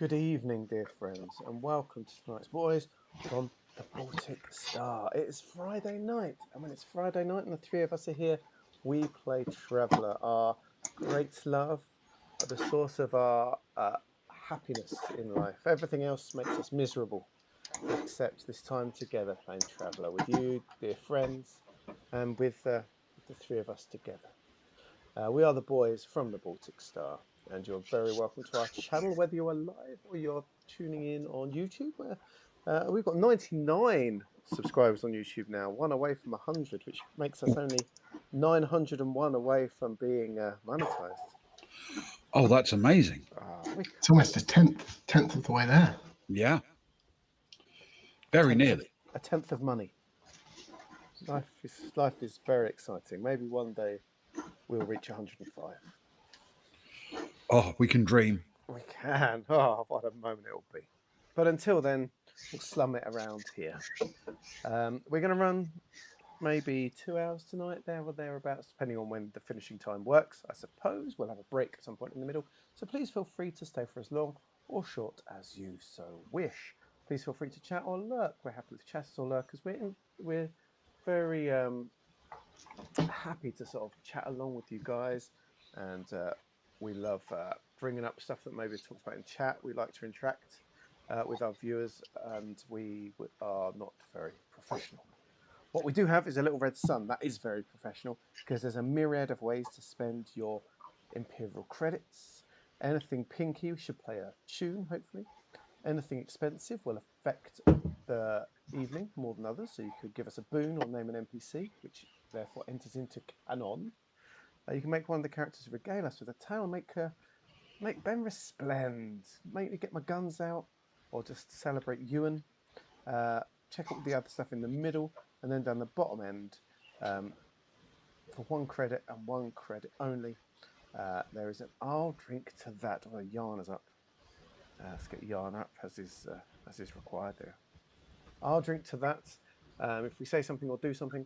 Good evening, dear friends, and welcome to tonight's Boys from the Baltic Star. It's Friday night, and when it's Friday night and the three of us are here, we play Traveller, our great love, the source of our happiness in life. Everything else makes us miserable, except this time together playing Traveller with you, dear friends, and with the three of us together. We are the boys from the Baltic Star, and you're very welcome to our channel, whether you're live or you're tuning in on YouTube. Where we've got 99 subscribers on YouTube now, one away from 100, which makes us only 901 away from being monetized. Oh, that's amazing. It's almost a tenth of the way there. Yeah. Very nearly. A tenth of money. Life is very exciting. Maybe one day we'll reach 105. Oh, we can dream. We can. Oh, what a moment it'll be. But until then, we'll slum it around here. We're going to run maybe 2 hours tonight, there or thereabouts, depending on when the finishing time works. I suppose we'll have a break at some point in the middle. So please feel free to stay for as long or short as you so wish. Please feel free to chat or lurk. We're happy with chatters or lurkers. We're very happy to sort of chat along with you guys, and we love bringing up stuff that maybe talked about in chat. We like to interact with our viewers, and we are not very professional. What we do have is a little red sun. That is very professional, because there's a myriad of ways to spend your Imperial credits. Anything pinky should play a tune, hopefully. Anything expensive will affect the evening more than others, so you could give us a boon or name an NPC, which therefore enters into canon. You can make one of the characters regale us with a tale, make Ben resplend, make me get my guns out, or just celebrate Ewan. Check out the other stuff in the middle, and then down the bottom end, for 1 credit and 1 credit only, there is an I'll drink to that. Oh, Yarn is up. Let's get Yarn up as is required there. I'll drink to that. If we say something or do something,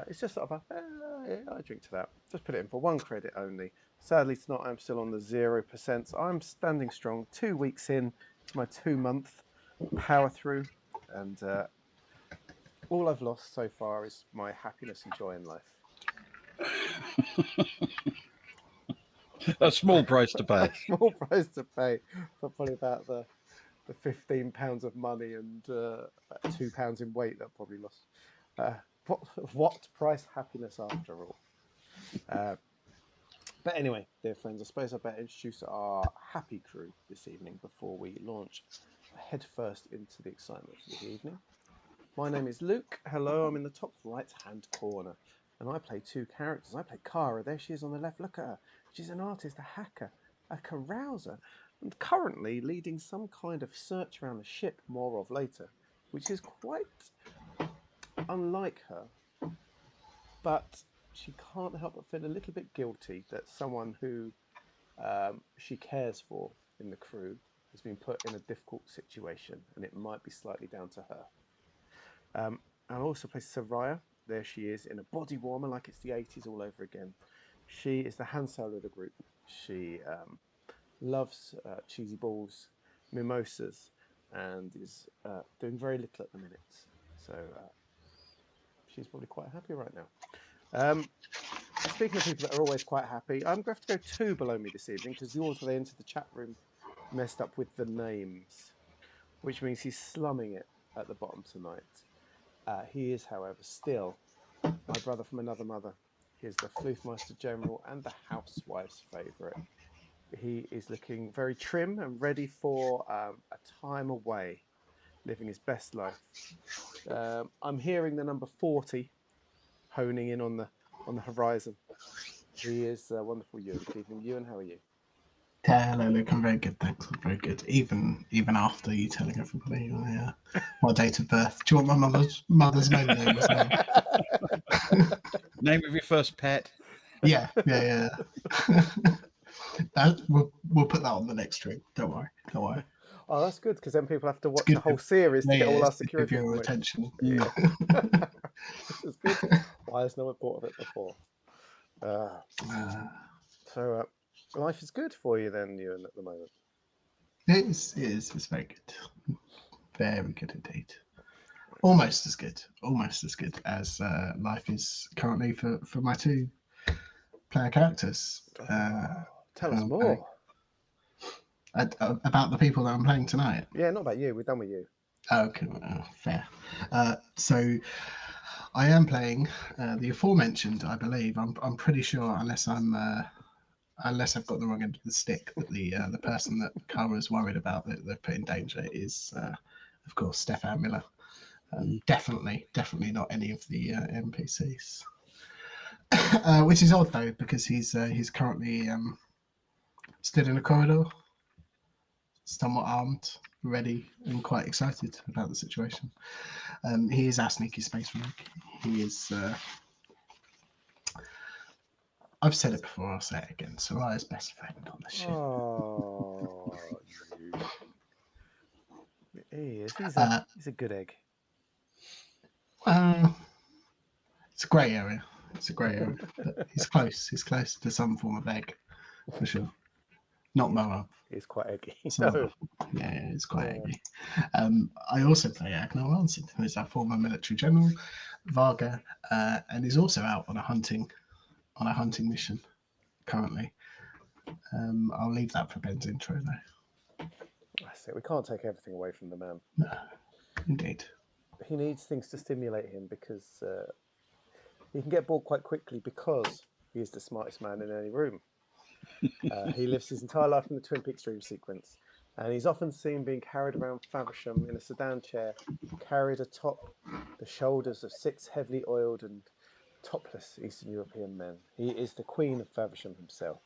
it's just sort of I drink to that. Just put it in for 1 credit only. Sadly tonight I'm still on the 0%. I'm standing strong, 2 weeks in to my 2-month power through, and all I've lost so far is my happiness and joy in life. A small price to pay. A small price to pay for probably about the £15 of money and £2 in weight that I probably lost. What price happiness after all? But anyway, dear friends, I suppose I better introduce our happy crew this evening before we launch head first into the excitement of the evening. My name is Luke. Hello, I'm in the top right-hand corner, and I play 2 characters. I play Kara. There she is on the left. Look at her. She's an artist, a hacker, a carouser, and currently leading some kind of search around the ship, more of later, which is quite unlike her. But she can't help but feel a little bit guilty that someone who she cares for in the crew has been put in a difficult situation, and it might be slightly down to her. I also play Soraya. There she is in a body warmer like it's the 80s all over again. She is the hand solo of the group. She loves cheesy balls, mimosas, and is doing very little at the minute. So she's probably quite happy right now. Speaking of people that are always quite happy, I'm going to have to go 2 below me this evening because the order they entered the chat room messed up with the names, which means he's slumming it at the bottom tonight. He is, however, still my brother from another mother. He is the Floofmeister General and the housewife's favourite. He is looking very trim and ready for a time away, living his best life. I'm hearing the number 40 honing in on the horizon. He is wonderful, Ewan. Good evening, Ewan. How are you? Hello, Luke. I'm very good, thanks. I'm very good. Even after you telling everybody my date of birth. Do you want my mother's maiden name as well? Name of your first pet. Yeah. We'll put that on the next stream. Don't worry. Oh, that's good, because then people have to watch the whole series to get all our security your attention. Yeah. This is good. Why has no one thought of it before? So life is good for you then, Ewan, at the moment? It's very good. Very good indeed. Almost as good. Almost as good as life is currently for my two player characters. Tell us I'm more. About the people that I'm playing tonight. Yeah, not about you. We're done with you. Okay, fair. So I am playing the aforementioned. I believe I'm pretty sure, unless I've got the wrong end of the stick, that the person that Kara's worried about that they've put in danger is, of course, Stefan Miller. Definitely not any of the NPCs. Which is odd though, because he's currently stood in a corridor, somewhat armed, ready, and quite excited about the situation. He is our sneaky space rogue. He is. I've said it before. I'll say it again. Soraya's best friend on the ship. Oh, you. He is. He's a good egg. It's a grey area. But he's close. He's close to some form of egg, for sure. Not Moab. He's quite eggy. So, yeah, it's quite eggy. I also play Agnar Ranson, who is our former military general, Varga, and is also out on a hunting mission currently. I'll leave that for Ben's intro though. That's it. We can't take everything away from the man. No, indeed. He needs things to stimulate him because he can get bored quite quickly because he is the smartest man in any room. He lives his entire life in the Twin Peaks dream sequence, and he's often seen being carried around Faversham in a sedan chair, carried atop the shoulders of 6 heavily oiled and topless Eastern European men. He is the Queen of Faversham himself.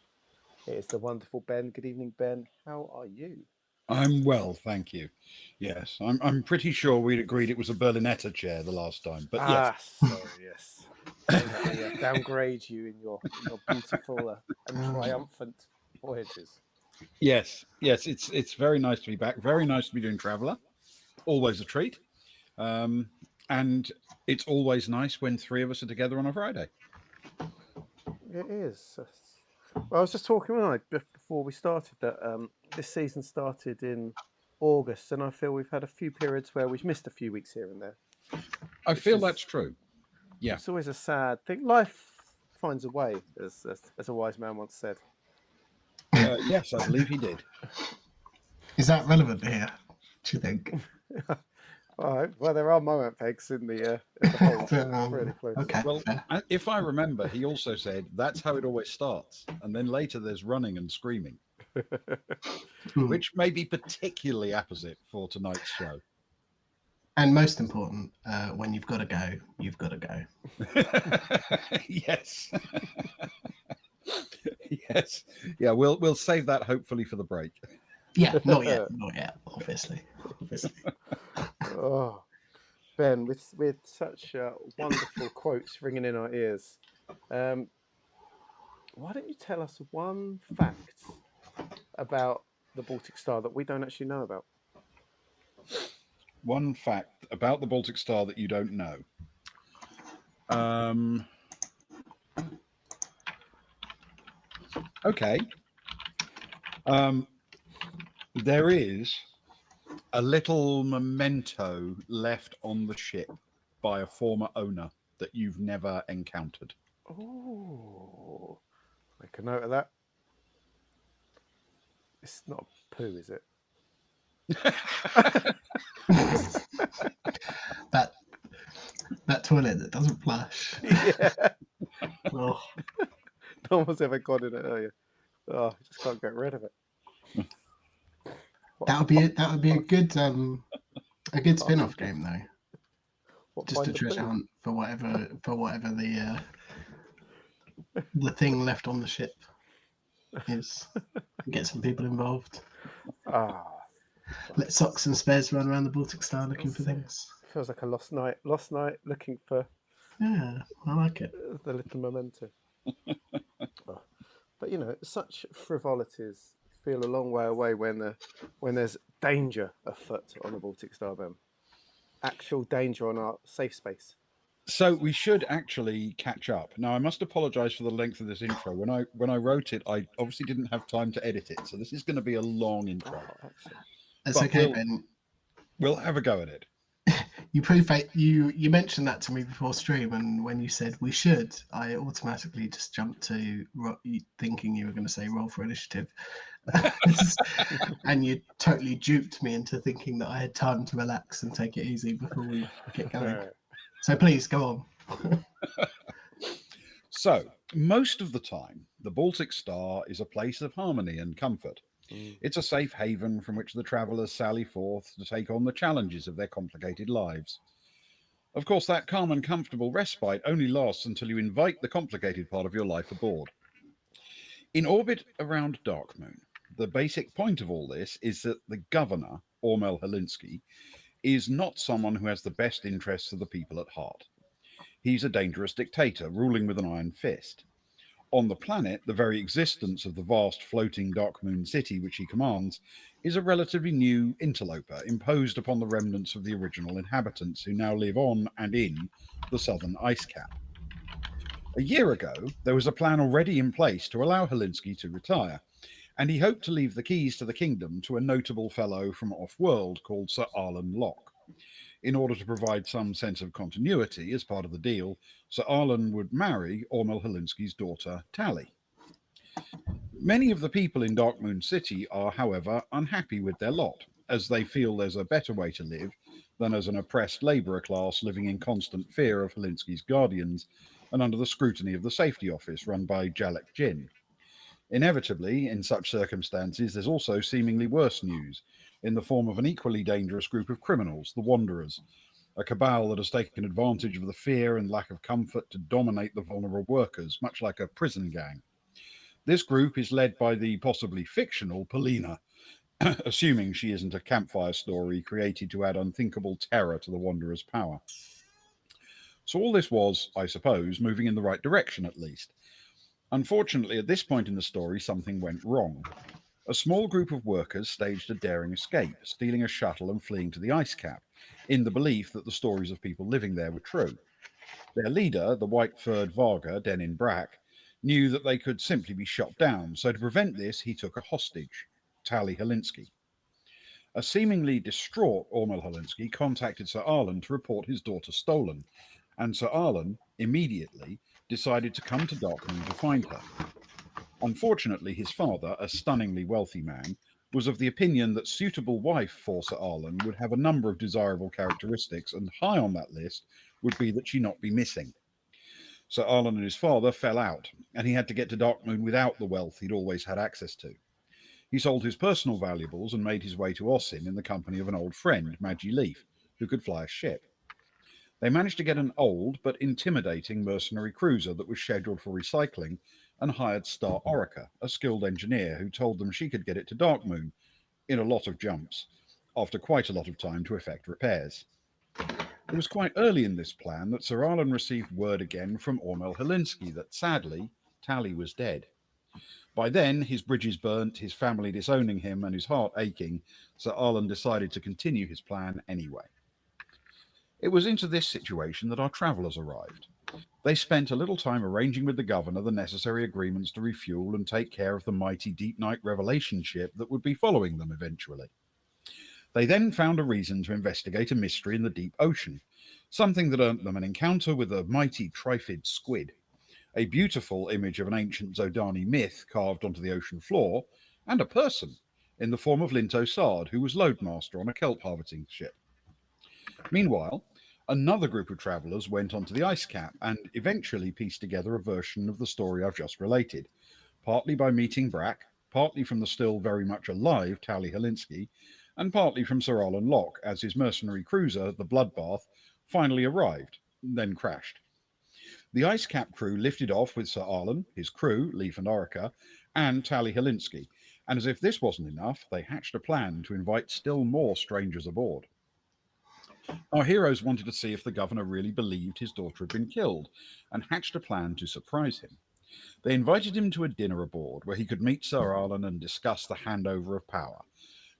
It is the wonderful Ben. Good evening, Ben. How are you? I'm well, thank you. Yes, I'm pretty sure we'd agreed it was a Berlinetta chair the last time, but yes. Sorry, yes. Don't let me downgrade you in your beautiful and triumphant voyages. Yes, it's very nice to be back. Very nice to be doing Traveller. Always a treat. And it's always nice when 3 of us are together on a Friday. It is. Well, I was just talking before we started that this season started in August, and I feel we've had a few periods where we've missed a few weeks here and there. I feel that's true. Yeah. It's always a sad thing. Life finds a way, as a wise man once said. Yes, I believe he did. Is that relevant here, do you think? All right. Well, there are moment pegs in the hole. Really close. Okay. Well, if I remember, he also said that's how it always starts, and then later there's running and screaming, which may be particularly apposite for tonight's show. And most important, when you've got to go, you've got to go. Yes. Yes. Yeah, we'll save that hopefully for the break. Yeah, not yet, obviously. Oh, Ben, with such wonderful quotes ringing in our ears, why don't you tell us one fact about the Baltic Star that we don't actually know about? One fact about the Baltic Star that you don't know. Okay. There is a little memento left on the ship by a former owner that you've never encountered. Oh, make a note of that. It's not a poo, is it? that toilet that doesn't flush. Yeah. Oh. No one's ever gone in it earlier. Oh, I just can't get rid of it. That would be it. That would be a good spin-off game though. Just a treasure hunt for whatever the thing left on the ship is. Get some people involved. Let Socks and Spares run around the Baltic Star looking for things. Feels like a lost night looking for. Yeah, I like it. The little memento. But you know, such frivolities feel a long way away when there's danger afoot on the Baltic Star, Ben. Actual danger on our safe space. So we should actually catch up. Now I must apologise for the length of this intro. When I wrote it, I obviously didn't have time to edit it, so this is going to be a long intro. Oh, excellent. It's But okay, Ben. we'll have a go at it. You mentioned that to me before stream, and when you said we should, I automatically just jumped to thinking you were going to say roll for initiative, and you totally duped me into thinking that I had time to relax and take it easy before we get going. So please go on. So most of the time, the Baltic Star is a place of harmony and comfort. It's a safe haven from which the travellers sally forth to take on the challenges of their complicated lives. Of course, that calm and comfortable respite only lasts until you invite the complicated part of your life aboard. In orbit around Darkmoon, the basic point of all this is that the governor, Ormel Helinsky, is not someone who has the best interests of the people at heart. He's a dangerous dictator ruling with an iron fist. On the planet, the very existence of the vast floating Darkmoon city which he commands is a relatively new interloper imposed upon the remnants of the original inhabitants who now live on and in the southern ice cap. A year ago, there was a plan already in place to allow Helinsky to retire, and he hoped to leave the keys to the kingdom to a notable fellow from off-world called Sir Arlen Locke. In order to provide some sense of continuity as part of the deal, Sir Arlen would marry Ormel Helinsky's daughter, Tally. Many of the people in Darkmoon City are, however, unhappy with their lot, as they feel there's a better way to live than as an oppressed labourer class living in constant fear of Helinsky's guardians and under the scrutiny of the safety office run by Jalek Jin. Inevitably, in such circumstances, there's also seemingly worse news, in the form of an equally dangerous group of criminals, the Wanderers, a cabal that has taken advantage of the fear and lack of comfort to dominate the vulnerable workers, much like a prison gang. This group is led by the possibly fictional Polina, assuming she isn't a campfire story created to add unthinkable terror to the Wanderers' power. So all this was, I suppose, moving in the right direction at least. Unfortunately, at this point in the story, something went wrong. A small group of workers staged a daring escape, stealing a shuttle and fleeing to the ice cap, in the belief that the stories of people living there were true. Their leader, the white-furred Varga, Denin Brack, knew that they could simply be shot down, so to prevent this, he took a hostage, Tally Helinsky. A seemingly distraught Ormel Helinsky contacted Sir Arlen to report his daughter stolen, and Sir Arlen immediately decided to come to Darkmoon to find her. Unfortunately, his father, a stunningly wealthy man, was of the opinion that suitable wife for Sir Arlen would have a number of desirable characteristics, and high on that list would be that she not be missing. Sir Arlen and his father fell out, and he had to get to Darkmoon without the wealth he'd always had access to. He sold his personal valuables and made his way to Osin in the company of an old friend, Maggie Leaf, who could fly a ship. They managed to get an old but intimidating mercenary cruiser that was scheduled for recycling and hired Star Orica, a skilled engineer who told them she could get it to Darkmoon in a lot of jumps, after quite a lot of time to effect repairs. It was quite early in this plan that Sir Arlen received word again from Ormel Helinsky that, sadly, Tally was dead. By then, his bridges burnt, his family disowning him, and his heart aching, Sir Arlen decided to continue his plan anyway. It was into this situation that our travellers arrived. They spent a little time arranging with the governor the necessary agreements to refuel and take care of the mighty Deep Night Revelation ship that would be following them eventually. They then found a reason to investigate a mystery in the deep ocean, something that earned them an encounter with a mighty trifid squid, a beautiful image of an ancient Zodani myth carved onto the ocean floor, and a person in the form of Linto Sard, who was loadmaster on a kelp harvesting ship. Meanwhile, another group of travellers went onto the ice cap and eventually pieced together a version of the story I've just related, partly by meeting Brack, partly from the still very much alive Tally Helinsky, and partly from Sir Arlen Locke as his mercenary cruiser, the Bloodbath, finally arrived, then crashed. The ice cap crew lifted off with Sir Arlen, his crew, Leaf and Orica, and Tally Helinsky, and as if this wasn't enough, they hatched a plan to invite still more strangers aboard. Our heroes wanted to see if the governor really believed his daughter had been killed, and hatched a plan to surprise him. They invited him to a dinner aboard where he could meet Sir Arlen and discuss the handover of power.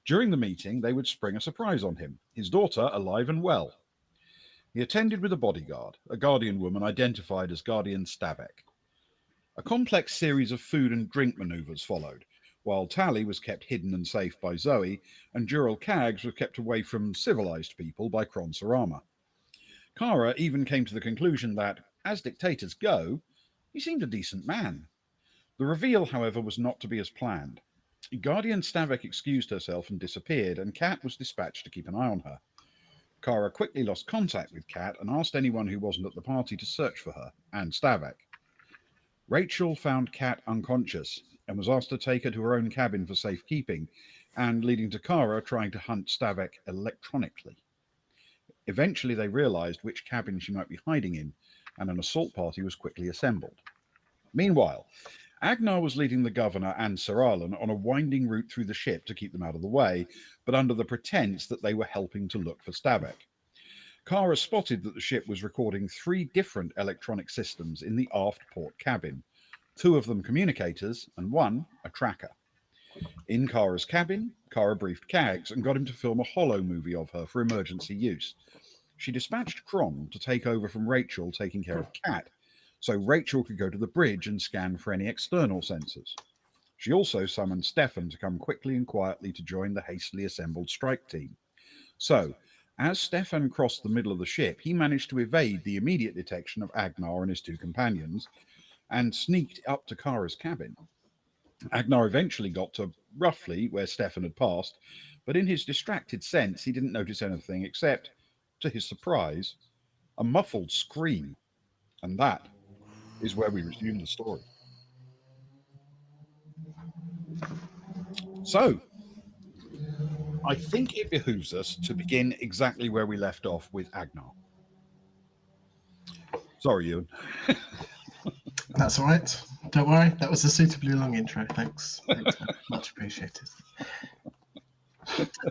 During the meeting, they would spring a surprise on him, his daughter alive and well. He attended with a bodyguard, a guardian woman identified as Guardian Stavek. A complex series of food and drink manoeuvres followed, while Tally was kept hidden and safe by Zoe, and Jural Kags was kept away from civilized people by Kron Sarama. Kara even came to the conclusion that, as dictators go, he seemed a decent man. The reveal, however, was not to be as planned. Guardian Stavek excused herself and disappeared, and Kat was dispatched to keep an eye on her. Kara quickly lost contact with Kat and asked anyone who wasn't at the party to search for her, and Stavek. Rachel found Kat unconscious and was asked to take her to her own cabin for safekeeping, and leading to Kara trying to hunt Stavek electronically. Eventually, they realized which cabin she might be hiding in, and an assault party was quickly assembled. Meanwhile, Agnar was leading the governor and Sir Arlen on a winding route through the ship to keep them out of the way, but under the pretense that they were helping to look for Stavek. Kara spotted that the ship was recording 3 different electronic systems in the aft port cabin, 2 of them communicators and 1 a tracker. In Kara's cabin, Kara briefed Kags and got him to film a holo movie of her for emergency use. She dispatched Kron to take over from Rachel taking care of Kat, so Rachel could go to the bridge and scan for any external sensors. She also summoned Stefan to come quickly and quietly to join the hastily assembled strike team. So, as Stefan crossed the middle of the ship, he managed to evade the immediate detection of Agnar and his 2 companions and sneaked up to Kara's cabin. Agnar eventually got to roughly where Stefan had passed, but in his distracted sense, he didn't notice anything except, to his surprise, a muffled scream. And that is where we resume the story. So, I think it behooves us to begin exactly where we left off with Agnar. Sorry, Ewan. That's all right. Don't worry. That was a suitably long intro. Thanks. Much appreciated.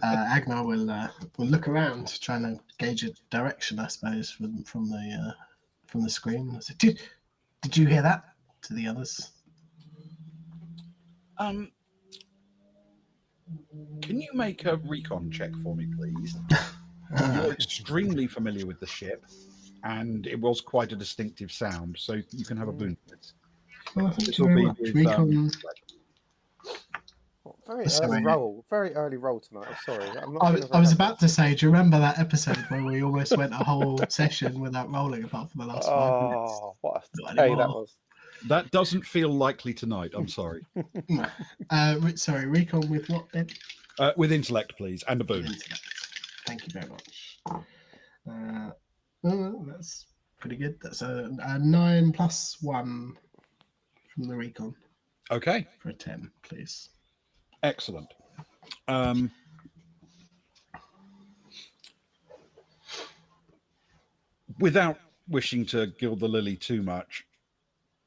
Agnar will look around, trying to gauge a direction, I suppose, from the screen. I said, did you hear that? To the others. Can you make a recon check for me, please? You're extremely familiar with the ship, and it was quite a distinctive sound, so you can have a boon for this. Well, thank you very much. Recon. Very early roll tonight. I'm sorry. I'm not I was about to say, do you remember that episode where we almost went a whole session without rolling apart from the last 5 minutes? Oh, what a day that was. That doesn't feel likely tonight. I'm sorry. Sorry, recon with what then? With intellect, please, and a boon. Thank you very much. That's pretty good. That's a 9 + 1 from the recon. Okay. For a 10, please. Excellent. Without wishing to gild the lily too much,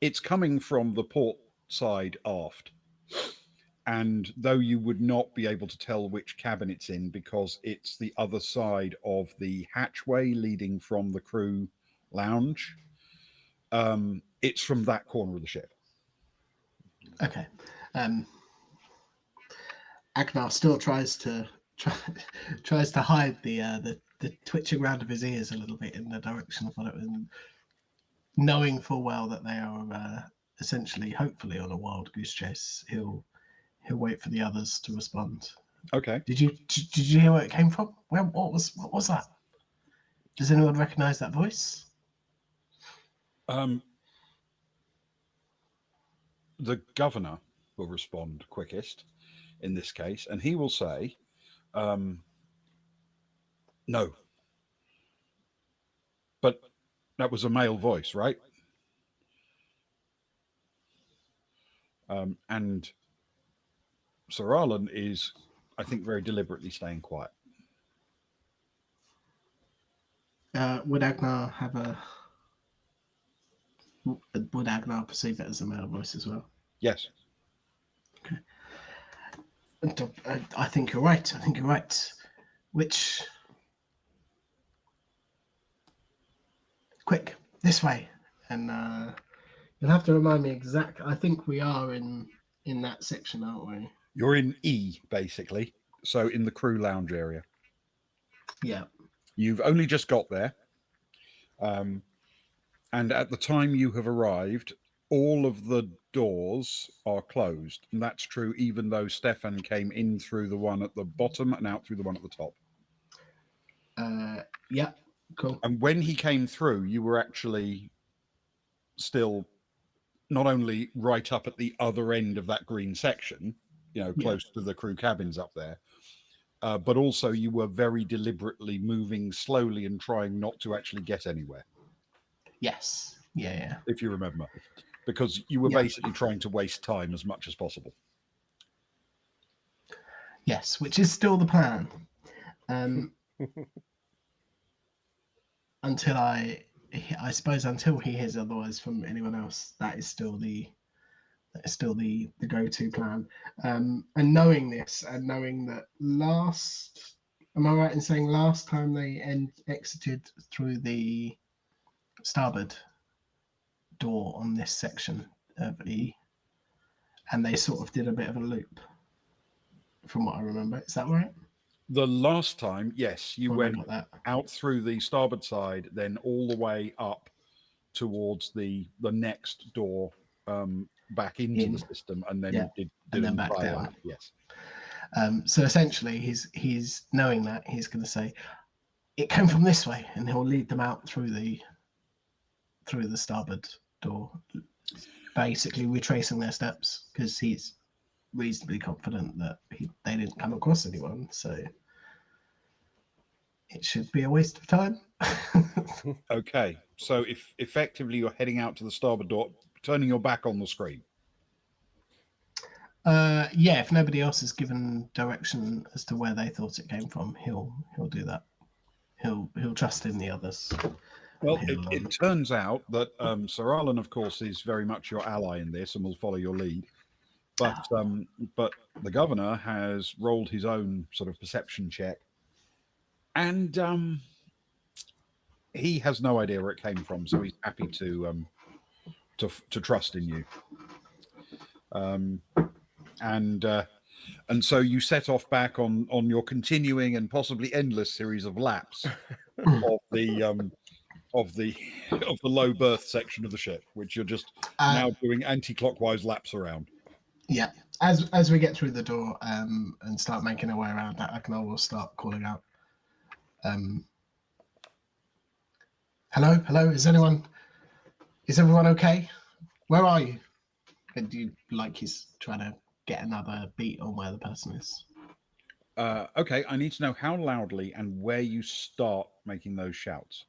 it's coming from the port side aft. And though you would not be able to tell which cabin it's in because it's the other side of the hatchway leading from the crew lounge, it's from that corner of the ship. Okay. Agnar still tries to hide the twitching round of his ears a little bit in the direction of what it was, knowing full well that they are essentially, hopefully, on a wild goose chase. He'll wait for the others to respond. Okay. Did you hear where it came from? What was that? Does anyone recognise that voice? The governor will respond quickest in this case, and he will say, no. But that was a male voice, right? And Sir Arlen is, I think, very deliberately staying quiet. Would Agnar would Agnar perceive it as a male voice as well? Yes. Okay. I think you're right. Which? Quick, this way. And you'll have to remind me exactly. I think we are in that section, aren't we? You're in E, basically. So in the crew lounge area. Yeah. You've only just got there. And at the time you have arrived, all of the doors are closed. And that's true even though Stefan came in through the one at the bottom and out through the one at the top. Yeah, cool. And when he came through, you were actually still not only right up at the other end of that green section, close to the crew cabins up there, but also you were very deliberately moving slowly and trying not to actually get anywhere. Yes. Yeah. If you remember, because you were basically trying to waste time as much as possible. Yes, which is still the plan. Until I suppose until he hears otherwise from anyone else, that is still the go-to plan. And knowing this, and knowing that am I right in saying last time they exited through the starboard door on this section of E, and they sort of did a bit of a loop, from what I remember. Is that right? The last time, yes, you went that out through the starboard side, then all the way up towards the next door, back into the system, and then did and then an back entire down. lap. Yes. So essentially, he's knowing that he's going to say it came from this way, and he'll lead them out through the starboard door, basically retracing their steps, because he's reasonably confident that they didn't come across anyone, so it should be a waste of time. Okay, so if effectively you're heading out to the starboard door, turning your back on the screen. Yeah, if nobody else has given direction as to where they thought it came from, he'll do that. He'll trust in the others. Well, it turns out that Sir Alan, of course, is very much your ally in this and will follow your lead. But the governor has rolled his own sort of perception check, and he has no idea where it came from. So he's happy to trust in you. And so you set off back on your continuing and possibly endless series of laps of the low berth section of the ship, which you're just now doing anti-clockwise laps around. Yeah, as we get through the door and start making our way around, that will start calling out. Hello, is everyone okay? Where are you? And do you he's trying to get another beat on where the person is? Okay, I need to know how loudly and where you start making those shouts.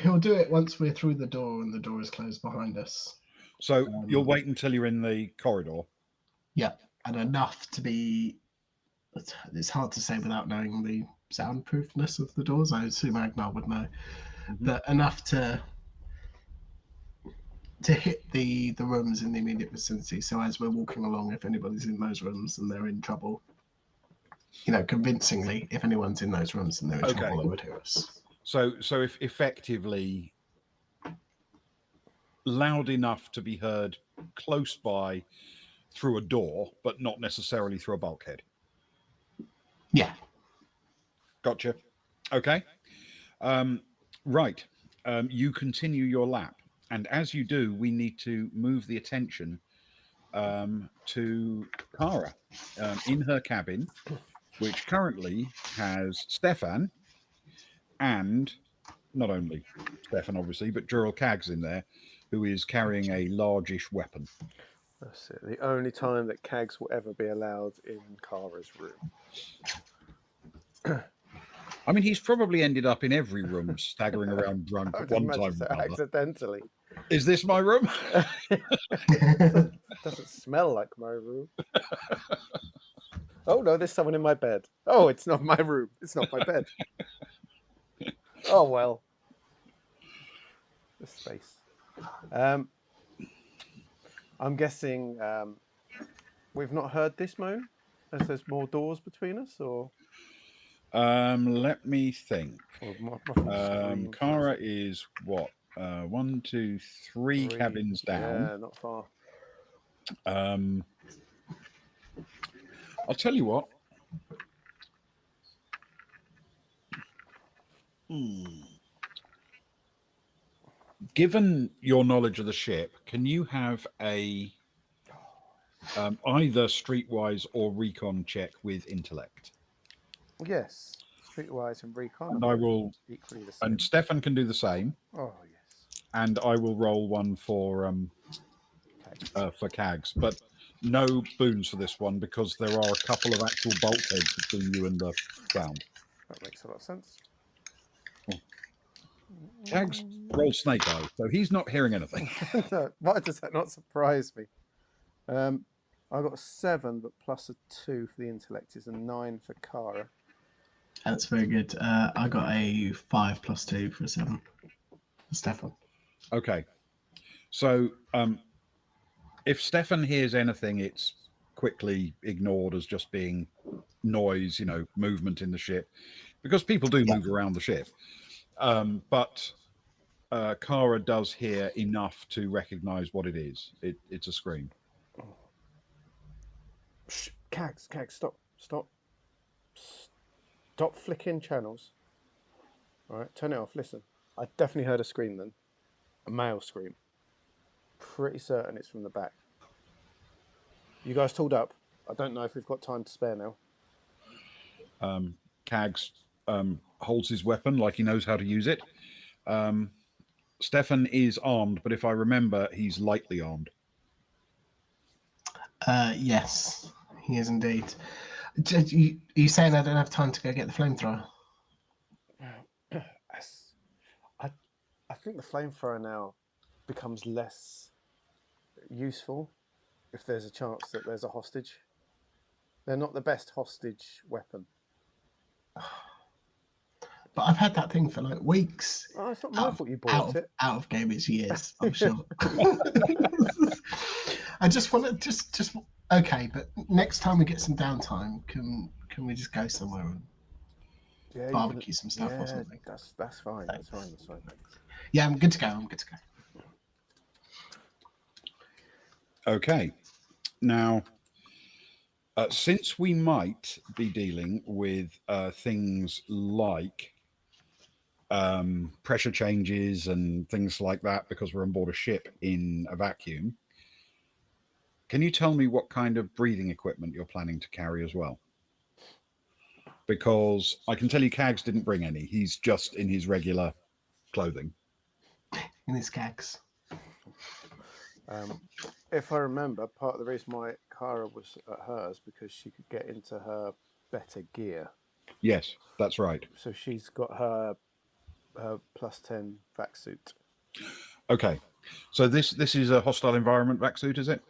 He'll do it once we're through the door and the door is closed behind us. So you'll wait until you're in the corridor? Yeah, and enough to be... It's hard to say without knowing the soundproofness of the doors. I assume Agnar would know. Mm-hmm. But enough to hit the rooms in the immediate vicinity. So as we're walking along, if anybody's in those rooms and they're in trouble, convincingly, if anyone's in those rooms and they're in trouble, they would hear us. So if effectively loud enough to be heard close by through a door, but not necessarily through a bulkhead. Yeah. Gotcha. Okay. Right. You continue your lap. And as you do, we need to move the attention to Kara in her cabin, which currently has Stefan and not only Stefan, obviously, but Jural Cags in there, who is carrying a largish weapon. That's it. The only time that Cags will ever be allowed in Kara's room. I mean, he's probably ended up in every room staggering around drunk at one time or another. Accidentally. Is this my room? Doesn't smell like my room. Oh no, there's someone in my bed. Oh, it's not my room. It's not my bed. Oh well. The space. I'm guessing we've not heard this moan, as there's more doors between us, or. Let me think. Kara is what? 1, 2, 3 cabins down. Yeah, not far. I'll tell you what. Given your knowledge of the ship, can you have a either streetwise or recon check with intellect? Yes, streetwise and recon are And I both will, equally the same. and Stefan can do the same. Oh yes. And I will roll one for Cags, but no boons for this one because there are a couple of actual bulkheads between you and the sound. That makes a lot of sense. Cags rolled snake eyes, so he's not hearing anything. No, why does that not surprise me? I got a 7, but plus a 2 for the intellect is a 9 for Kara. That's very good. I got a 5 plus 2 for a 7. Stefan. Okay, so if Stefan hears anything, it's quickly ignored as just being noise, movement in the ship, because people do move around the ship. But Kara does hear enough to recognize what it is. It's a scream. Shh, Cags, stop flicking channels. All right, turn it off. Listen, I definitely heard a scream then, a male scream. Pretty certain it's from the back. You guys tooled up? I don't know if we've got time to spare now. Cags holds his weapon like he knows how to use it. Stefan is armed, but if I remember, he's lightly armed. Yes, he is indeed. Are you saying I don't have time to go get the flamethrower? I think the flamethrower now becomes less useful if there's a chance that there's a hostage. They're not the best hostage weapon. But I've had that thing for like weeks. Oh, it's not my fault you bought it. Out of game, it's years, I'm sure. I just want to just okay, but next time we get some downtime, can we just go somewhere and barbecue some stuff or something? That's fine. That's fine. Yeah, I'm good to go. Okay. Now, since we might be dealing with things like pressure changes and things like that because we're on board a ship in a vacuum, can you tell me what kind of breathing equipment you're planning to carry as well? Because I can tell you Cags didn't bring any. He's just in his regular clothing. In his Cags. If I remember, part of the reason why Kara was at hers because she could get into her better gear. Yes, that's right. So she's got her plus 10 vac suit. Okay, so this is a hostile environment vac suit, is it?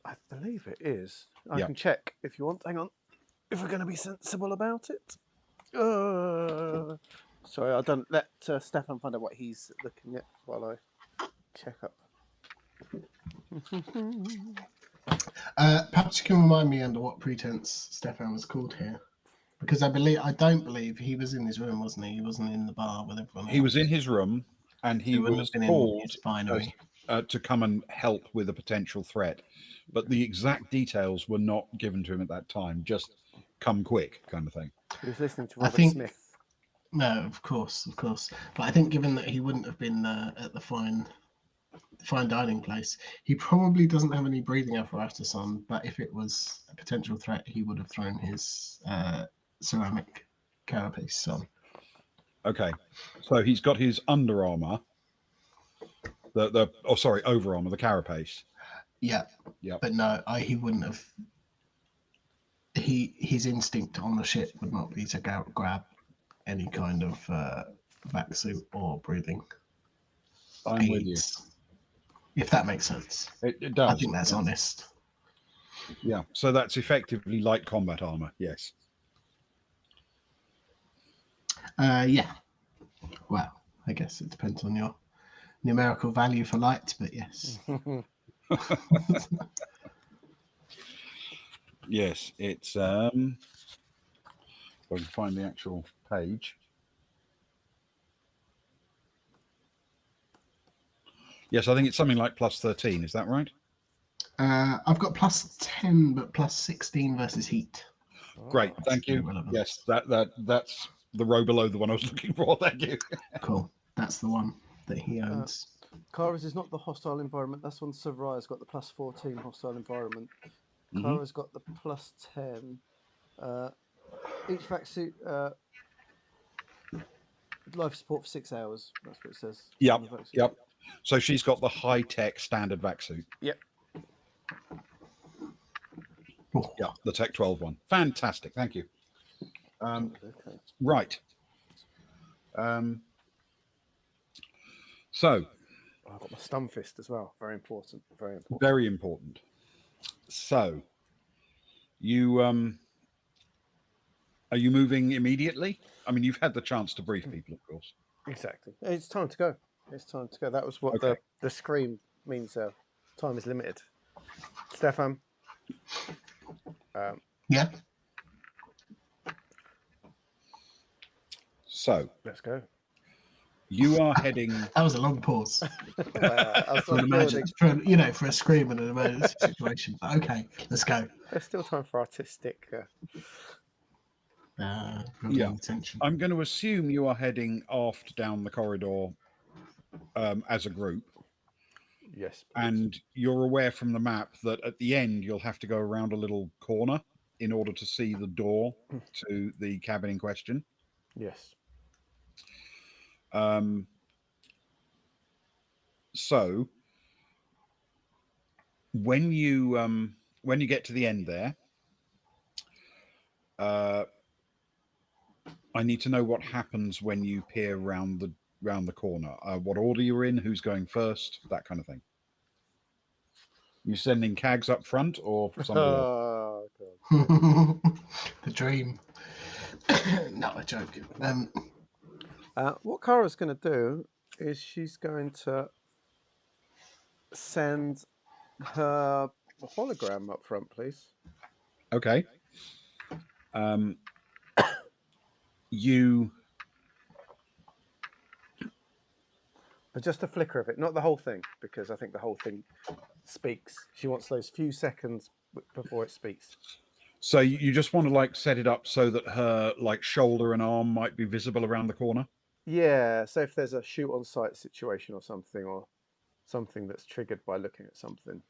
I believe it is. I can check if you want. Hang on. If we're going to be sensible about it. Sorry, I don't let Stefan find out what he's looking at while I check up. Perhaps you can remind me under what pretense Stefan was called here, because I don't believe he was in his room, wasn't he? He wasn't in the bar with everyone else. He was in his room, and he was called to come and help with a potential threat, but the exact details were not given to him at that time. Just come quick, kind of thing. He was listening to Robert Smith. No, of course. But I think given that he wouldn't have been at the fine dining place, he probably doesn't have any breathing apparatus on, but if it was a potential threat, he would have thrown his ceramic carapace on. Okay, so he's got his Under Armour, over armour, the carapace. Yeah. But no, he wouldn't have. His instinct on the ship would not be to grab any kind of vac suit or breathing I'm with you. If that makes sense. It does. I think that's honest. Yeah, so that's effectively light combat armour, yes. Yeah. Well, I guess it depends on your numerical value for light, but yes. Yes, it's if I can find the actual page. Yes, I think it's something like plus 13, is that right? I've got plus 10 but plus 16 versus heat. Great, thank you. Yes, that's the row below the one I was looking for. Thank you. Cool. That's the one that he owns. Kara's is not the hostile environment. That's on Saraya's got the plus 14 hostile environment. Kara's got the plus 10. Each vac suit life support for 6 hours. That's what it says. Yep. on the vac suit. Yep. So she's got the high-tech standard vac suit. Yep. Yeah, the Tech 12 one. Fantastic. Thank you. Okay. Right. So, I've got my stun fist as well. Very important. Very important. very important. So, you are you moving immediately? I mean, you've had the chance to brief people, of course. Exactly. It's time to go. It's time to go. That was what Okay. the scream means. Time is limited. Stefan. Yeah. So, Let's go. you are heading. That was a long pause. I was For an building. for a scream in an emergency situation. But okay, let's go. There's still time for artistic. Yeah. Attention. I'm going to assume you are heading aft down the corridor as a group. Yes. Please. And you're aware from the map that at the end you'll have to go around a little corner in order to see the door to the cabin in question. Yes. So when you get to the end there, I need to know what happens when you peer round the corner. What order you're in, who's going first, that kind of thing. You sending Cags up front or somebody else? Oh, God. The dream. No, I'm joking. What Kara's going to do is she's going to send her hologram up front, please. Okay. You. But just a flicker of it, not the whole thing, because I think the whole thing speaks. She wants those few seconds before it speaks. So you just want to like set it up so that her like shoulder and arm might be visible around the corner? Yeah, so if there's a shoot on sight situation or something that's triggered by looking at something,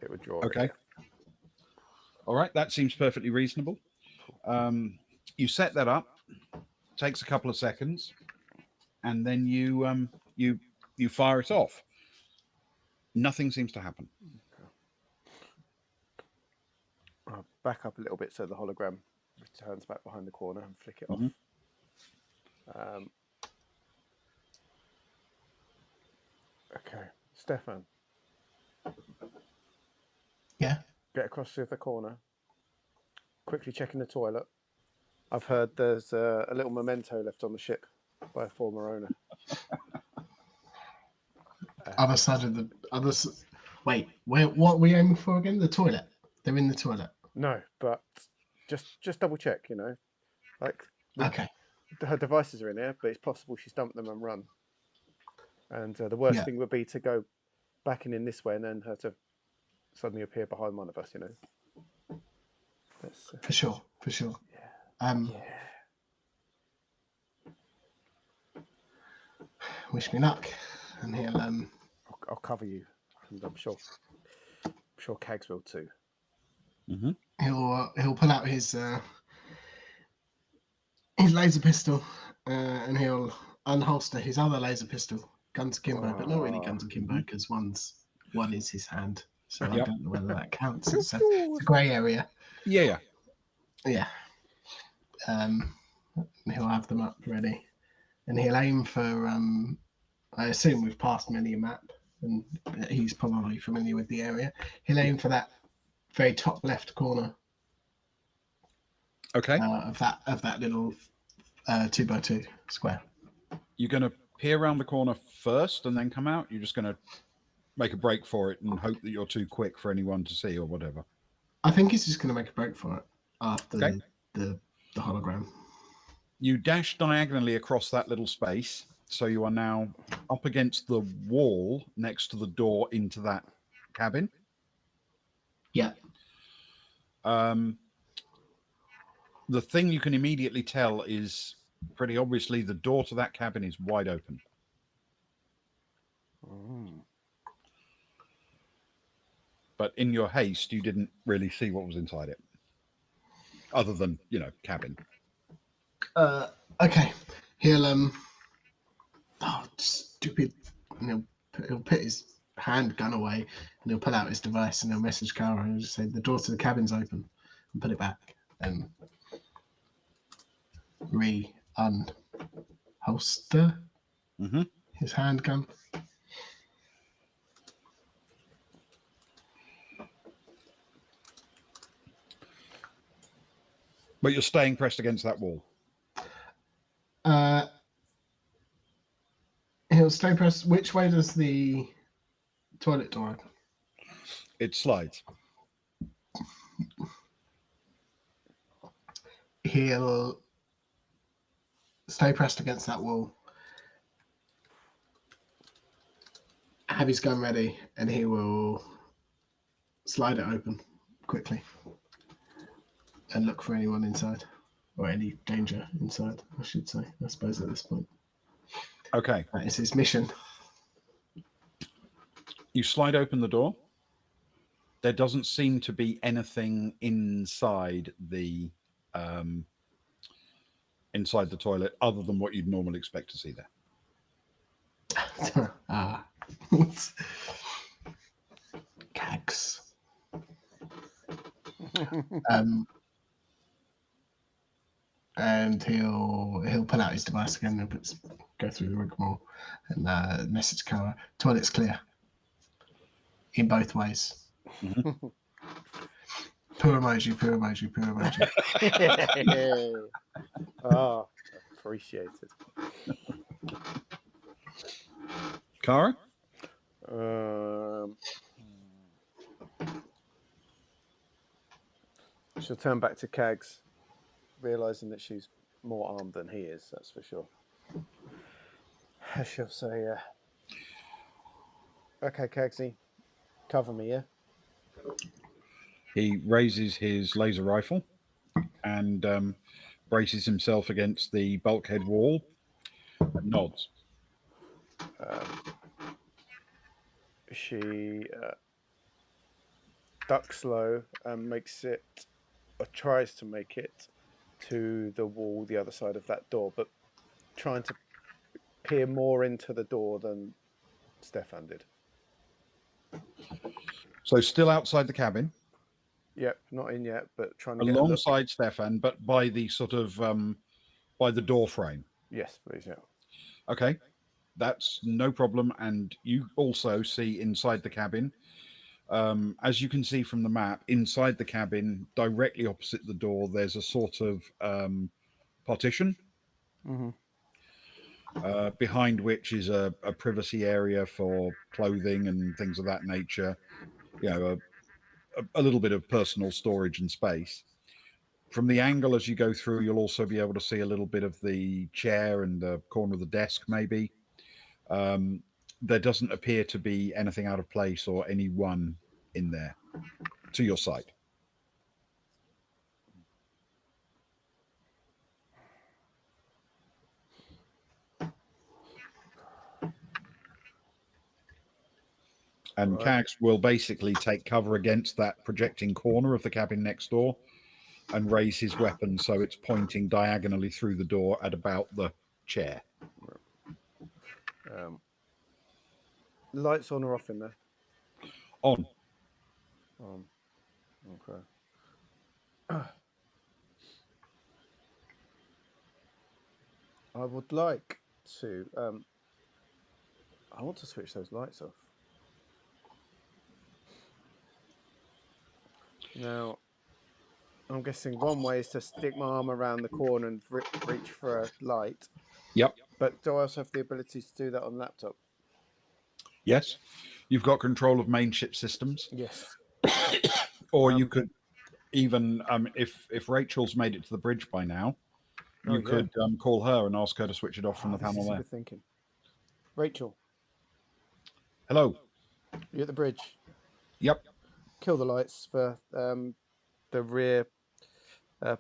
it would draw Okay. it. All right, that seems perfectly reasonable. You set that up, takes a couple of seconds, and then you fire it off. Nothing seems to happen. I'll back up a little bit so the hologram returns back behind the corner and flick it off. Okay, Stefan. Yeah. Get across to the corner. Quickly checking the toilet. I've heard there's a little memento left on the ship by a former owner. Other side of the other. Wait, what are we aiming for again? The toilet. They're in the toilet. No, but just double check. Like Okay. her devices are in there, but it's possible she's dumped them and run. And the worst thing would be to go backing in this way and then her to suddenly appear behind one of us. For sure. Yeah. Wish me luck, and he'll I'll cover you, and I'm sure Cags will too. he'll pull out his laser pistol, and he'll unholster his other laser pistol, guns akimbo, but not really guns akimbo because one is his hand, so I don't know whether that counts. It's a grey area. Yeah. He'll have them up ready, and he'll aim for. I assume we've passed many a map, and he's probably familiar with the area. He'll aim for that very top left corner. Okay. Of that little 2x2 square. You're going to peer around the corner first and then come out? You're just going to make a break for it and hope that you're too quick for anyone to see or whatever? I think he's just going to make a break for it after the hologram. You dash diagonally across that little space, so you are now up against the wall next to the door into that cabin. Yeah. The thing you can immediately tell is pretty obviously the door to that cabin is wide open. But in your haste, you didn't really see what was inside it, other than cabin. Okay. He'll stupid. And he'll put his handgun away and he'll pull out his device and he'll message Kara and just say the door to the cabin's open and put it back and unholster his handgun. But you're staying pressed against that wall. He'll stay pressed. Which way does the toilet door open? It slides. He'll stay pressed against that wall, have his gun ready, and he will slide it open quickly and look for anyone inside, or any danger inside, I should say, I suppose, at this point. Okay. That is his mission. You slide open the door. There doesn't seem to be anything inside the toilet other than what you'd normally expect to see there. Gags. And he'll pull out his device again and go through the rigmarole and message Kara. Toilet's clear. In both ways. Mm-hmm. Poo emoji, poo emoji, poo emoji. Ah, appreciated. Kara? She'll turn back to Kags, realising that she's more armed than he is, that's for sure. She'll say, okay, Kagsy, cover me, yeah? He raises his laser rifle and braces himself against the bulkhead wall and nods. She ducks low and makes it, or tries to make it, to the wall the other side of that door, but trying to peer more into the door than Stefan did. So still outside the cabin. Yep, not in yet, but trying to alongside Stefan, but by the sort of by the door frame. Yes, please, yeah. Okay, that's no problem. And you also see inside the cabin, as you can see from the map, inside the cabin, directly opposite the door, there's a sort of partition, behind which is a privacy area for clothing and things of that nature. You know, a little bit of personal storage and space. From the angle as you go through, you'll also be able to see a little bit of the chair and the corner of the desk, maybe. There doesn't appear to be anything out of place or anyone in there to your sight. And Kags will basically take cover against that projecting corner of the cabin next door and raise his weapon so it's pointing diagonally through the door at about the chair. Lights on or off in there? On. Okay. I would like to. I want to switch those lights off. Now, I'm guessing one way is to stick my arm around the corner and reach for a light. Yep. But do I also have the ability to do that on laptop? Yes. You've got control of main ship systems. Yes. Or you could even, if Rachel's made it to the bridge by now, you could call her and ask her to switch it off from the panel there. Good thinking. Rachel. Hello. You at the bridge? Yep. Kill the lights for the rear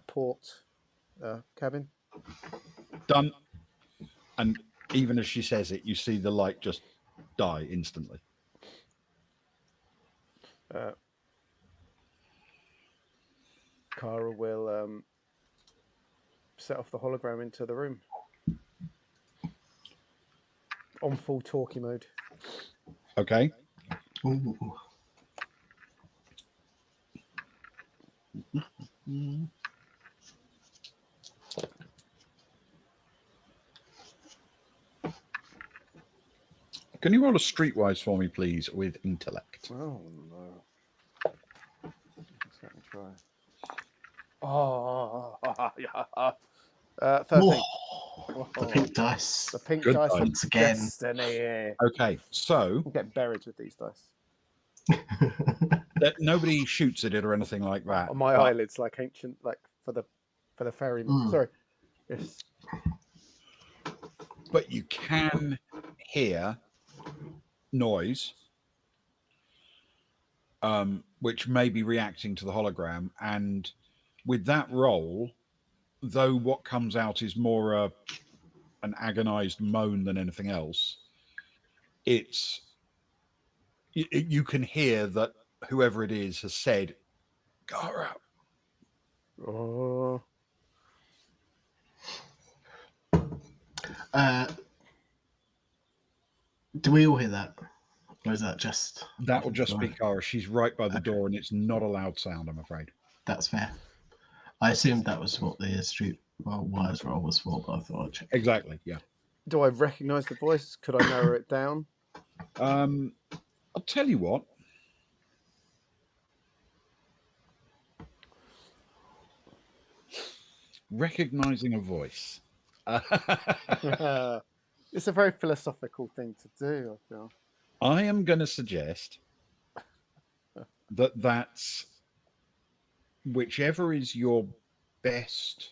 port cabin. Done. And even as she says it, you see the light just die instantly. Kara will set off the hologram into the room on full talkie mode. Okay. Ooh. Can you roll a streetwise for me, please, with intellect? Oh no! Let's try. Oh, yeah. 13. Oh, the pink dice. The pink Good dice dice. of Once again. destiny. Okay, so I'm getting buried with these dice. that nobody shoots at it or anything like that. On my but- eyelids, like ancient, like for the ferryman. Mm. Sorry. Yes. But you can hear noise, which may be reacting to the hologram. And with that roll, though what comes out is more an agonized moan than anything else, you can hear that whoever it is has said, Gara. Oh. Do we all hear that? Or is that just... That will just be Sorry. Cara. She's right by the door, and it's not a loud sound, I'm afraid. That's fair. I assumed that was what the street wires roll was for, but I thought I'd check. Exactly, yeah. Do I recognise the voice? Could I narrow it down? I'll tell you what. Recognizing a voice. It's a very philosophical thing to do, I feel. I am going to suggest that's whichever is your best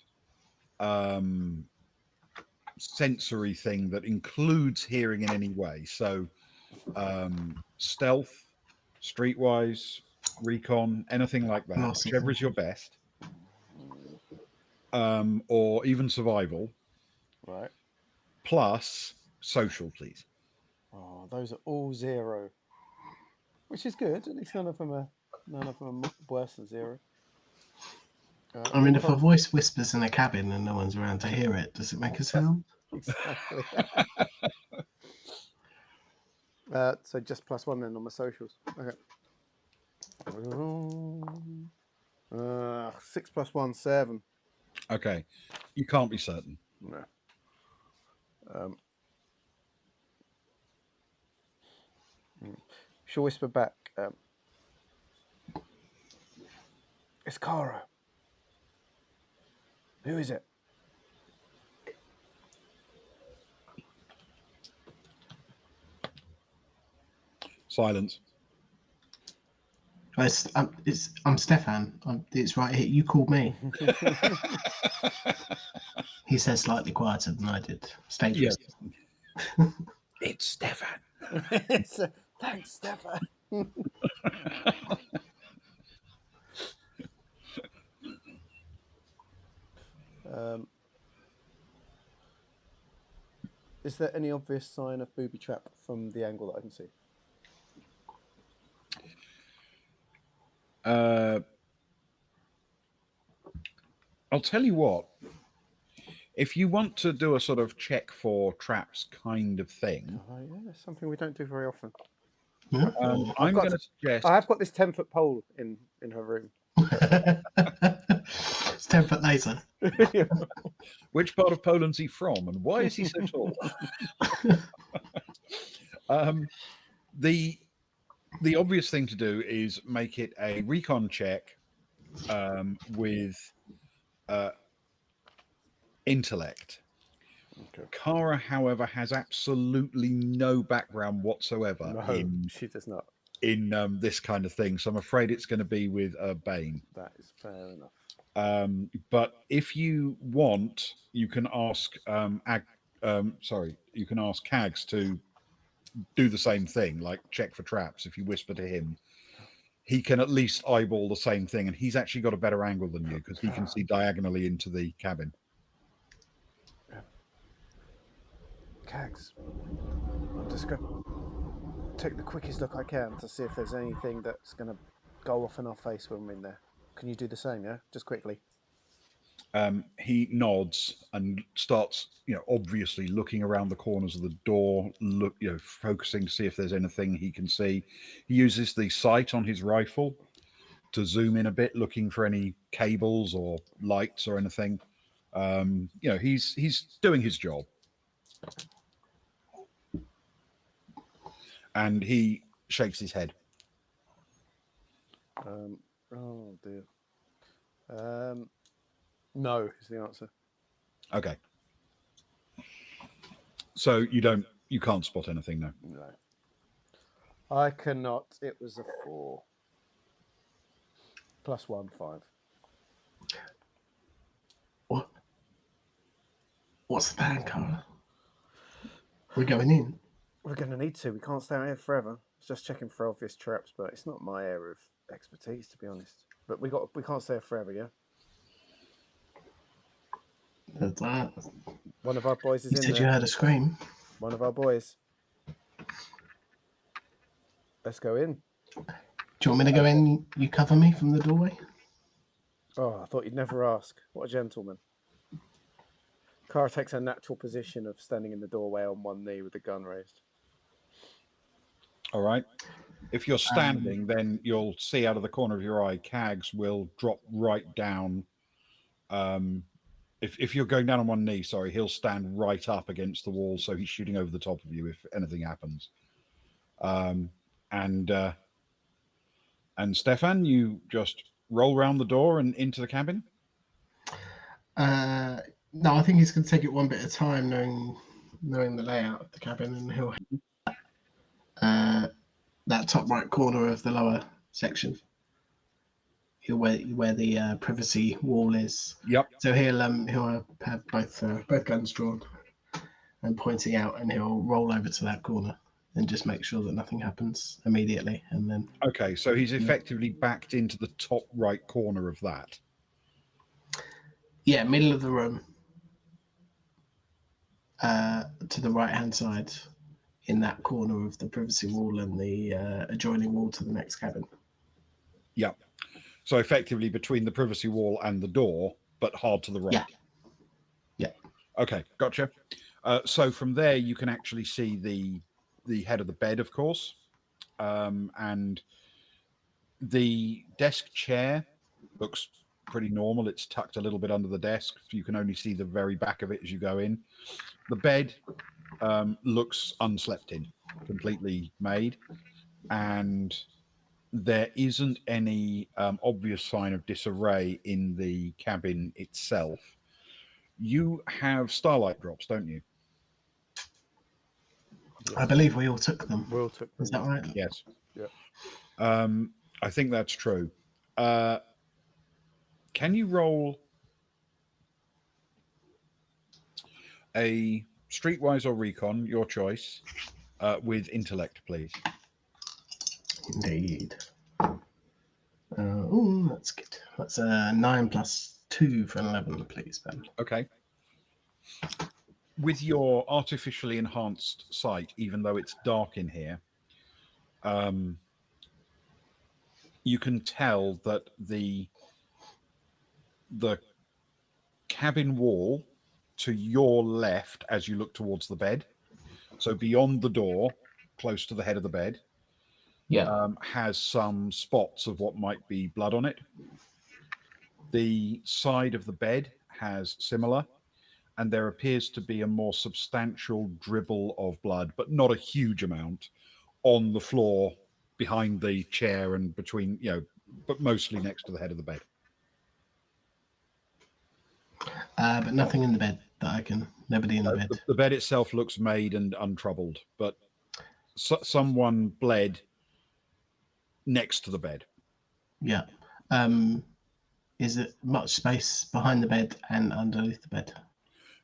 sensory thing that includes hearing in any way. So stealth, streetwise, recon, anything like that. Awesome. Whichever is your best. Or even survival. Right. Plus social, please. Oh, those are all 0. Which is good. At least none of them are worse than 0. I mean, if a voice whispers in a cabin and no one's around to hear it, does it make a sound? Exactly. So just +1 then on my socials. Okay. 6 + 1, 7. Okay. You can't be certain. No. She'll whisper back. It's Cara. Who is it? Silence. I'm Stefan. It's right here. You called me. He says slightly quieter than I did. Stage Yes. It's Stefan. Thanks, Stefan. Is there any obvious sign of booby trap from the angle that I can see? I'll tell you what. If you want to do a sort of check for traps kind of thing, Yeah, something we don't do very often. Yeah. I'm going to suggest. I have got this 10-foot pole in her room. It's 10-foot laser. Which part of Poland's he from, and why is he so tall? The obvious thing to do is make it a recon check with intellect. Okay. Cara, however, has absolutely no background whatsoever she does not. in this kind of thing, so I'm afraid it's going to be with Bane. That is fair enough. But if you want, you can ask you can ask Cags to do the same thing, like check for traps. If you whisper to him, he can at least eyeball the same thing, and he's actually got a better angle than you because he can see diagonally into the cabin. Cags, I'm just going. take the quickest look I can to see if there's anything that's going to go off in our face when we're in there. Can you do the same? Yeah, just quickly. He nods and starts, obviously looking around the corners of the door, focusing to see if there's anything he can see. He uses the sight on his rifle to zoom in a bit, looking for any cables or lights or anything. He's doing his job, and he shakes his head. Oh dear. No is the answer. Okay. So you can't spot anything, no. No. I cannot. It was a 4. Plus 1, 5. What? What's the plan, Cara? We're going in. We're going to need to. We can't stay out here forever. It's just checking for obvious traps, but it's not my area of expertise, to be honest. But we can't stay here forever, yeah? One of our boys is You in said there. you heard a scream. One of our boys. Let's go in. Do you want me to go in? You cover me from the doorway? Oh, I thought you'd never ask. What a gentleman. Cara takes her natural position of standing in the doorway on one knee with the gun raised. All right. If you're standing, then you'll see out of the corner of your eye, Cags will drop right down. If you're going down on one knee, sorry, he'll stand right up against the wall, so he's shooting over the top of you if anything happens. And Stefan, you just roll round the door and into the cabin? No, I think he's going to take it one bit at a time, knowing the layout of the cabin, and he'll that top right corner of the lower section. Where the privacy wall is. Yep. So he'll have both guns drawn and pointing out, and he'll roll over to that corner and just make sure that nothing happens immediately, and then. Okay, so he's effectively backed into the top right corner of that. Yeah, middle of the room. To the right hand side, in that corner of the privacy wall and the adjoining wall to the next cabin. Yep. So effectively between the privacy wall and the door, but hard to the right. Yeah. Okay, gotcha. So from there, you can actually see the head of the bed, of course, and the desk chair looks pretty normal. It's tucked a little bit under the desk. You can only see the very back of it as you go in. The bed looks unslept in, completely made, and there isn't any obvious sign of disarray in the cabin itself. You have starlight drops, don't you? Yes. I believe we all took them. We all took them. Is that right? Yes. Yeah. I think that's true. Can you roll a streetwise or recon, your choice, with intellect, please? Indeed. That's good. That's a 9 plus 2 for an 11, please, Ben. Okay. With your artificially enhanced sight, even though it's dark in here, you can tell that the cabin wall to your left as you look towards the bed, so beyond the door, close to the head of the bed, has some spots of what might be blood on it. The side of the bed has similar, and there appears to be a more substantial dribble of blood, but not a huge amount, on the floor behind the chair and between, but mostly next to the head of the bed. But nothing in the bed that I can. Nobody in the bed. The bed itself looks made and untroubled, but someone bled next to the bed. Yeah. Is it much space behind the bed and underneath the bed?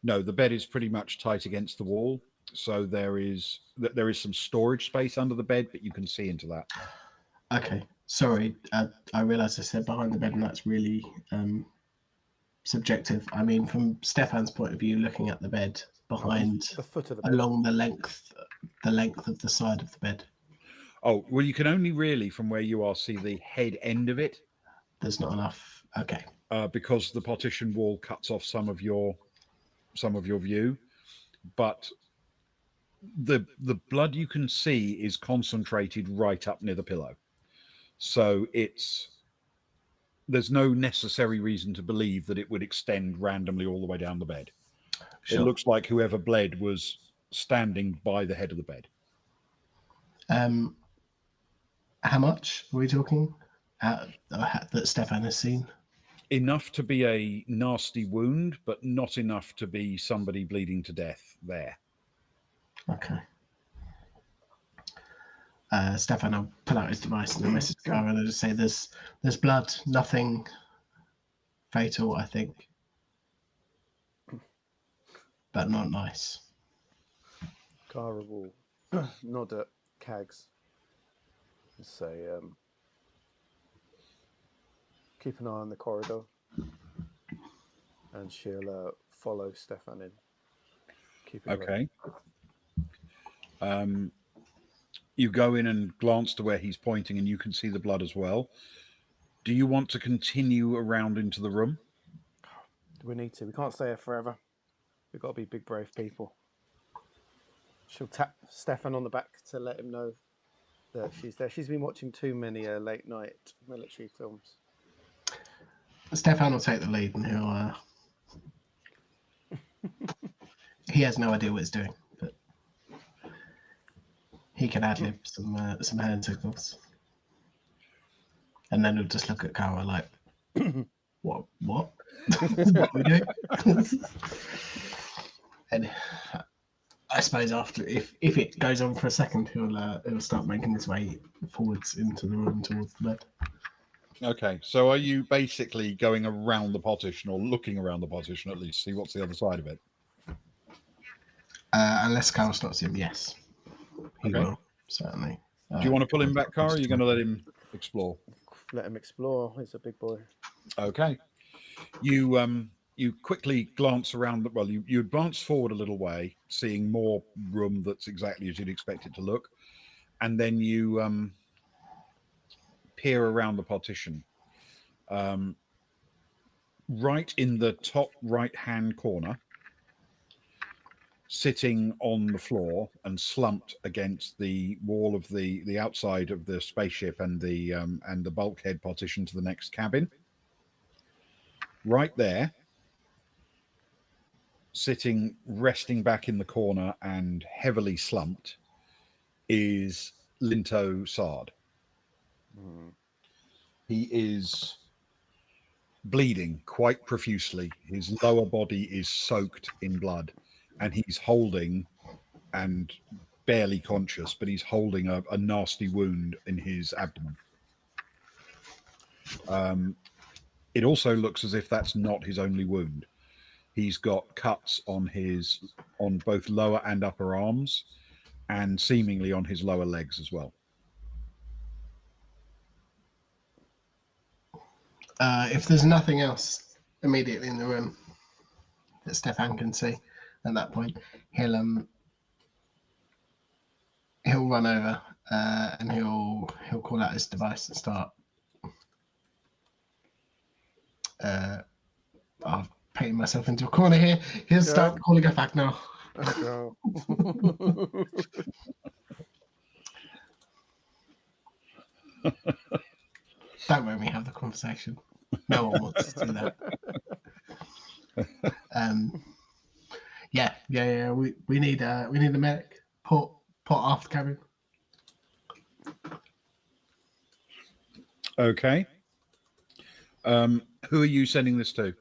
No, the bed is pretty much tight against the wall, so there is some storage space under the bed, but you can see into that. Okay, sorry. I realised I said behind the bed, and that's really subjective. I mean, from Stefan's point of view, looking at the bed behind, the foot of the bed. along the length of the side of the bed. Oh, well, you can only really, from where you are, see the head end of it, There's not enough. Okay. because the partition wall cuts off some of your view. But the blood you can see is concentrated right up near the pillow, so there's no necessary reason to believe that it would extend randomly all the way down the bed. Sure. It looks like whoever bled was standing by the head of the bed. How much are we talking that Stefan has seen? Enough to be a nasty wound, but not enough to be somebody bleeding to death there. Okay. Stefan will pull out his device and a message Cara and just say, "There's blood, nothing fatal, I think, but not nice." Cara will nod at Cags and say, keep an eye on the corridor, and she'll follow Stefan in. Okay. You go in and glance to where he's pointing, and you can see the blood as well. Do you want to continue around into the room? We need to. We can't stay here forever. We've got to be big, brave people. She'll tap Stefan on the back to let him know that she's there. She's been watching too many late night military films. Stefan will take the lead, and he'll. He has no idea what he's doing, but he can ad-lib some hand signals, and then he'll just look at Cara like, "What? What? What we do?" And I suppose after, if it goes on for a second, he'll start making his way forwards into the room towards the bed. Okay, so are you basically going around the partition, or looking around the partition at least, see what's the other side of it? Unless Cara stops him, yes, he Okay. will certainly. Do you want to pull him back, Cara? Or are you going to let him explore? Let him explore. He's a big boy. Okay. You quickly glance around. Well, you advance forward a little way, seeing more room that's exactly as you'd expect it to look, and then you peer around the partition. Right in the top right-hand corner, sitting on the floor and slumped against the wall of the outside of the spaceship and the bulkhead partition to the next cabin. Right there, sitting, resting back in the corner and heavily slumped, is Linto Sard. He is bleeding quite profusely. His lower body is soaked in blood, and he's holding, and barely conscious, but he's holding a nasty wound in his abdomen. It also looks as if that's not his only wound. He's got cuts on both lower and upper arms, and seemingly on his lower legs as well. If there's nothing else immediately in the room that Stefan can see at that point, he'll run over and he'll call out his device and start. I've painted myself into a corner here. He'll start calling her back now. Oh, Don't make me have the conversation. No one wants to do that. Yeah. We need a medic. Port aft cabin. Okay. Who are you sending this to?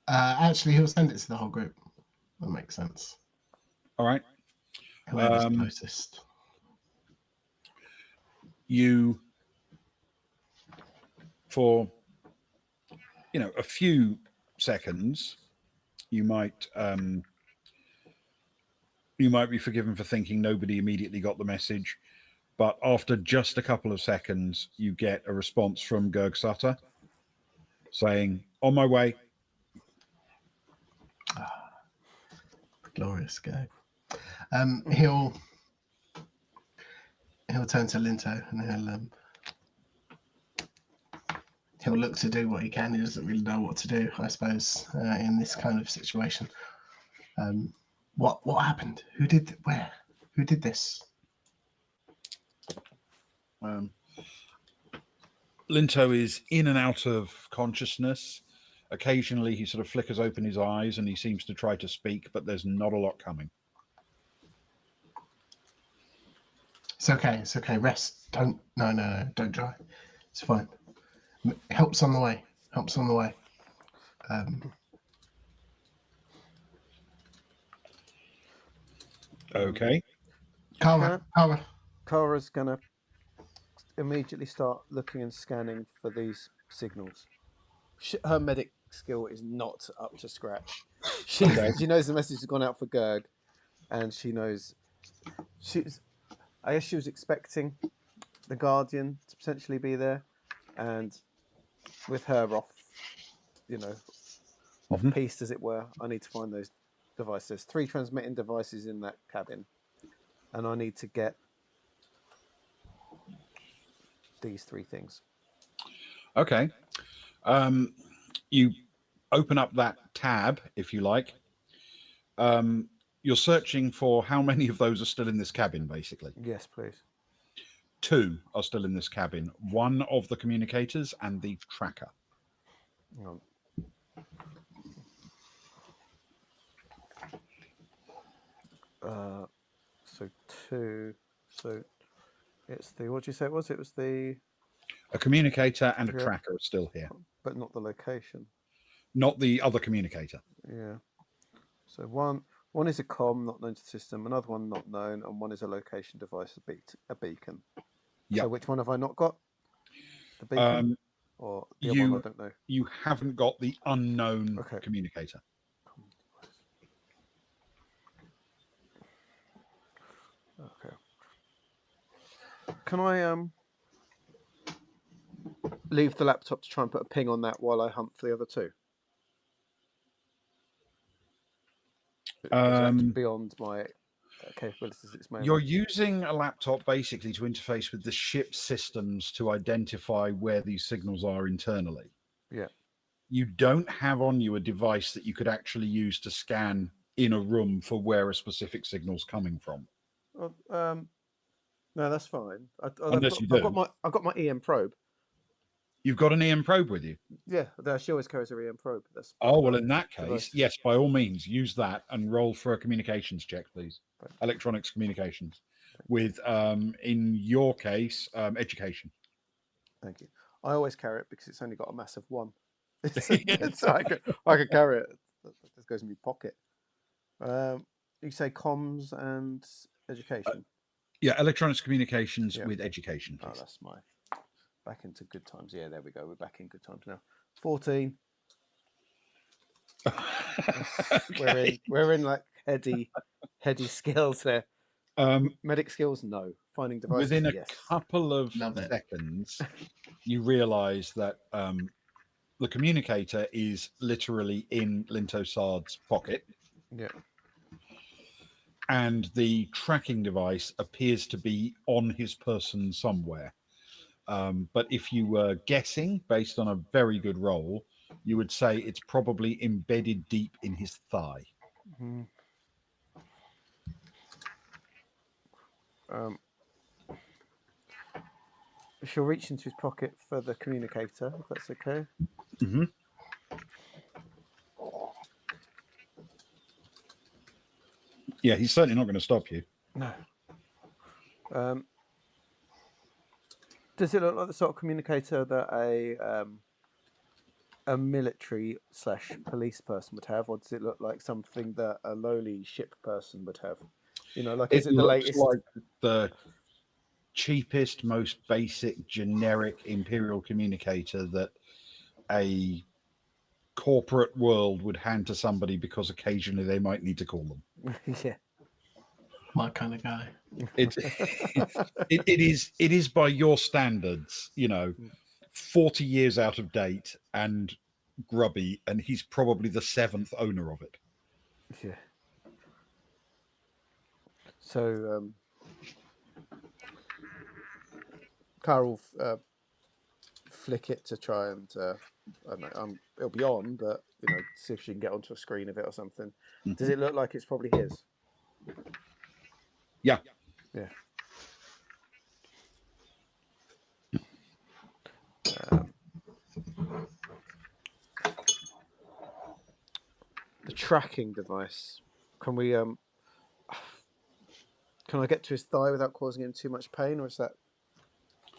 Actually, he'll send it to the whole group. That makes sense. All right. Whoever's closest. You, for a few seconds, you might be forgiven for thinking nobody immediately got the message, but after just a couple of seconds, you get a response from Gerg Sutter saying, "On my way." Glorious guy. he'll turn to Linto and he'll look to do what he can. He doesn't really know what to do, I suppose, in this kind of situation. What happened? Who did where? Who did this? Linto is in and out of consciousness. Occasionally, he sort of flickers open his eyes and he seems to try to speak, but there's not a lot coming. It's okay. It's okay. Rest. Don't. No. Don't try. It's fine. Help's on the way. Help's on the way. Okay. Kara. Kara's gonna immediately start looking and scanning for these signals. Her medic skill is not up to scratch. She knows the message has gone out for Gerg, and she knows I guess she was expecting the Guardian to potentially be there, and with her off piste as it were, I need to find those devices. There's 3 transmitting devices in that cabin, and I need to get these 3 things. Okay. You open up that tab, if you like. You're searching for how many of those are still in this cabin, basically. Yes, please. 2 are still in this cabin. 1 of the communicators and the tracker. Hang on. So 2. So it's the, what did you say it was? It was the... A communicator and a tracker are still here. But not the location. Not the other communicator. Yeah. So one is a comm, not known to the system. Another one not known, and one is a location device, a beacon. Yeah. So which one have I not got? The beacon, or the other one I don't know. You haven't got the unknown communicator. Okay. Can I leave the laptop to try and put a ping on that while I hunt for the other 2? Is that beyond my capabilities at this moment? You're using a laptop basically to interface with the ship's systems to identify where these signals are internally. Yeah. You don't have on you a device that you could actually use to scan in a room for where a specific signal's coming from. No, that's fine. I've got my EM probe. You've got an EM probe with you? Yeah, she always carries her EM probe. Well, in that case, yes, by all means, use that and roll for a communications check, please. Right. Electronics communications. With, in your case, education. Thank you. I always carry it because it's only got a massive 1. So I could carry it. This goes in my pocket. You say comms and education? Yeah, electronics communications with education, please. Oh, that's my... Back into good times. Yeah, there we go. We're back in good times now. 14. We're in like heady skills there. Medic skills, no. Finding devices, within a couple of seconds, you realise that the communicator is literally in Linto Sard's pocket. Yeah. And the tracking device appears to be on his person somewhere. But if you were guessing based on a very good roll, you would say it's probably embedded deep in his thigh. Mm-hmm. She'll reach into his pocket for the communicator, if that's okay. Mm-hmm. Yeah, he's certainly not going to stop you. No. Does it look like the sort of communicator that a military/police person would have, or does it look like something that a lowly ship person would have? Is it the latest? Like the cheapest, most basic, generic Imperial communicator that a corporate world would hand to somebody because occasionally they might need to call them. Yeah. My kind of guy. It is by your standards, 40 years out of date and grubby, and he's probably the 7th owner of it. Yeah. So Carl flick it to try and I don't know. It'll be on, but see if she can get onto a screen of it or something. Does it look like it's probably his? Yeah. Yeah. The tracking device. Can we can I get to his thigh without causing him too much pain, or is that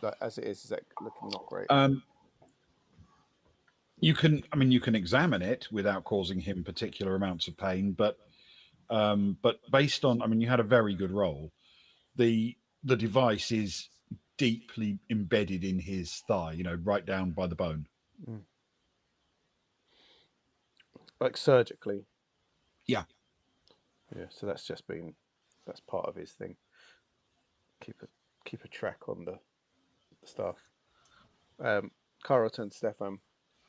like as it is that looking not great? You can examine it without causing him particular amounts of pain, but based on, you had a very good roll. The device is deeply embedded in his thigh, right down by the bone. Like surgically. Yeah. Yeah. So that's part of his thing. Keep a track on the stuff. Carl turned to Stefan.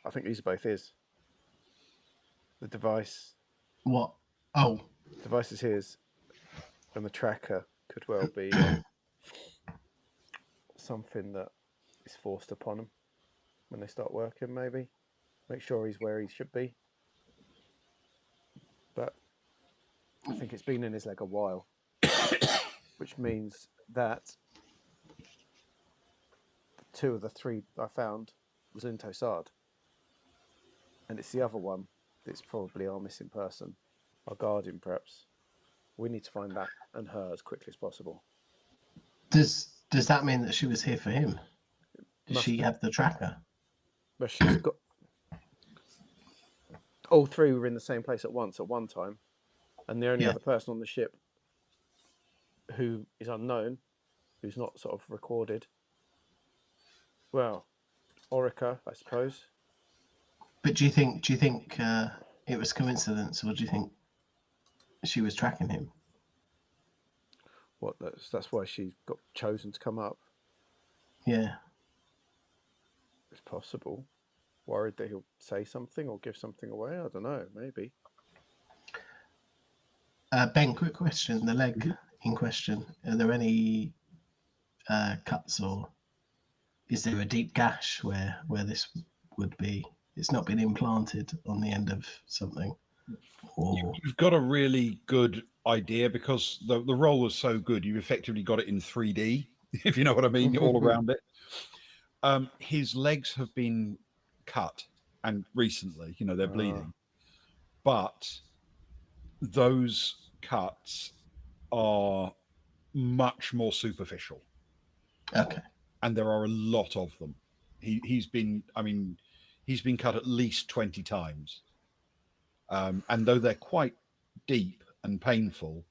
I think these are both his. The device. What? Oh. The device is his, and the tracker could well be something that is forced upon him when they start working. Maybe make sure he's where he should be. But I think it's been in his leg a while, which means that 2 of the 3 I found was in Tossard, and it's the other one that's probably our missing person, our guardian perhaps. We need to find that and her as quickly as possible. Does that mean that she was here for him? Does she have the tracker? But she's got all 3 were in the same place at once at one time, and the only other person on the ship who is unknown, who's not sort of recorded, well, Orica, I suppose. But do you think it was coincidence, or do you think she was tracking him? What? That's why she got chosen to come up. Yeah, it's possible. Worried that he'll say something or give something away. I don't know. Maybe. Ben, quick question: the leg in question, are there any cuts, or is there a deep gash where this would be? It's not been implanted on the end of something. Or... You've got a really good idea because the roll was so good. You effectively got it in 3D, if you know what I mean, all around it. His legs have been cut, and recently, they're bleeding. But those cuts are much more superficial. Okay. And there are a lot of them. He's been cut at least 20 times. And though they're quite deep and painful,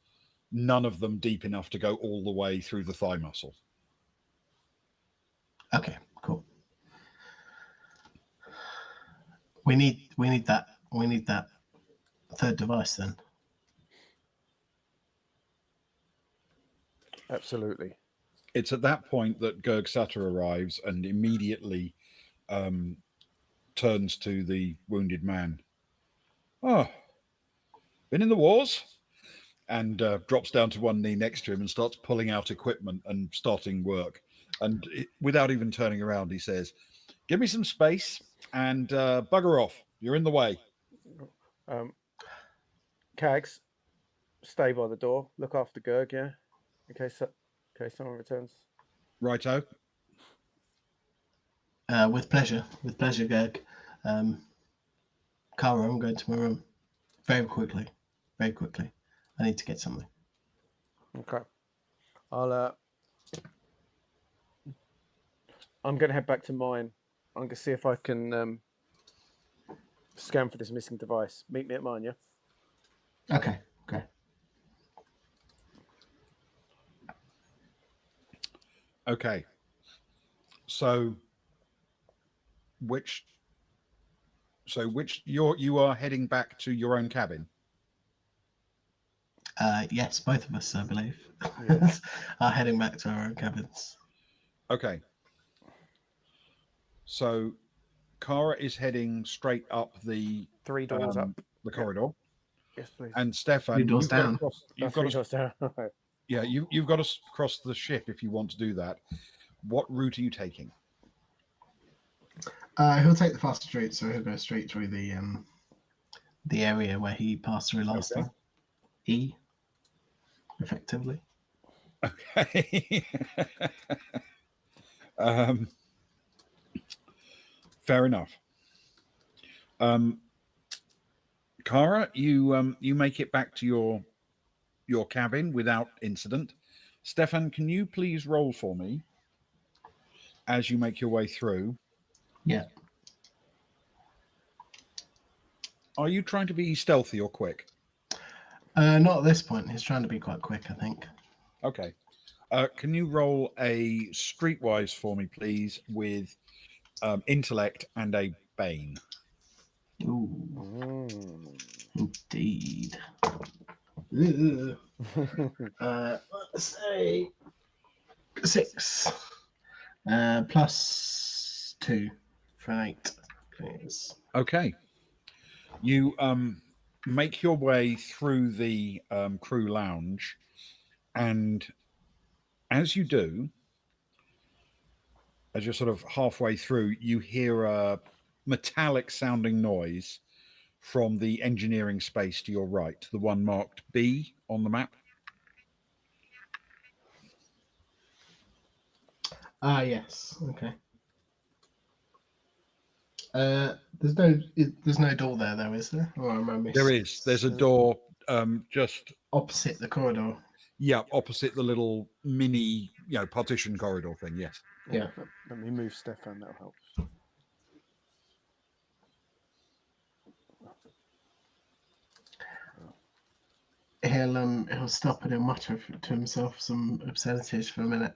none of them deep enough to go all the way through the thigh muscle. Okay, cool. We need that third device then. Absolutely. It's at that point that Gerg Sutter arrives and immediately turns to the wounded man. Oh, been in the wars? And drops down to one knee next to him and starts pulling out equipment and starting work. And without even turning around, he says, "Give me some space and bugger off. You're in the way." Cags, stay by the door. Look after Gerg, yeah? In case someone returns. Righto. With pleasure, Gerg. Kara, I'm going to my room. Very quickly. I need to get something. Okay. I'm going to head back to mine. I'm going to see if I can scan for this missing device. Meet me at mine, yeah? Okay. Okay. So which you are heading back to your own cabin? Yes, both of us, I believe, Yes. are heading back to our own cabins. Okay. So Kara is heading straight up the 3 doors up the corridor. Yes, please. And Stefan, 3 doors down. you've got to cross the ship if you want to do that. What route are you taking? He'll take the fastest route, so he'll go straight through the area where he passed through last Okay. time. E, effectively. Okay. Fair enough. Kara, you make it back to your cabin without incident. Stefan, can you please roll for me as you make your way through? Yeah. Are you trying to be stealthy or quick? Not at this point. He's trying to be quite quick, I think. Okay. Can you roll a streetwise for me, please, with intellect and a bane? Ooh, indeed. Ugh. Let's say 6 plus 2 for 8, please. Okay. You make your way through the crew lounge, and as you do, as you're sort of halfway through, you hear a metallic sounding noise from the engineering space to your right, the one marked B on the map. Ah, yes. Okay. There's no door there, though, is there? Or am I missing? There is. There's a door just opposite the corridor. Yeah, opposite the little mini, partition corridor thing. Yes. Yeah. Let me move Stefan. That'll help. He'll stop and he'll mutter to himself some obscenities for a minute,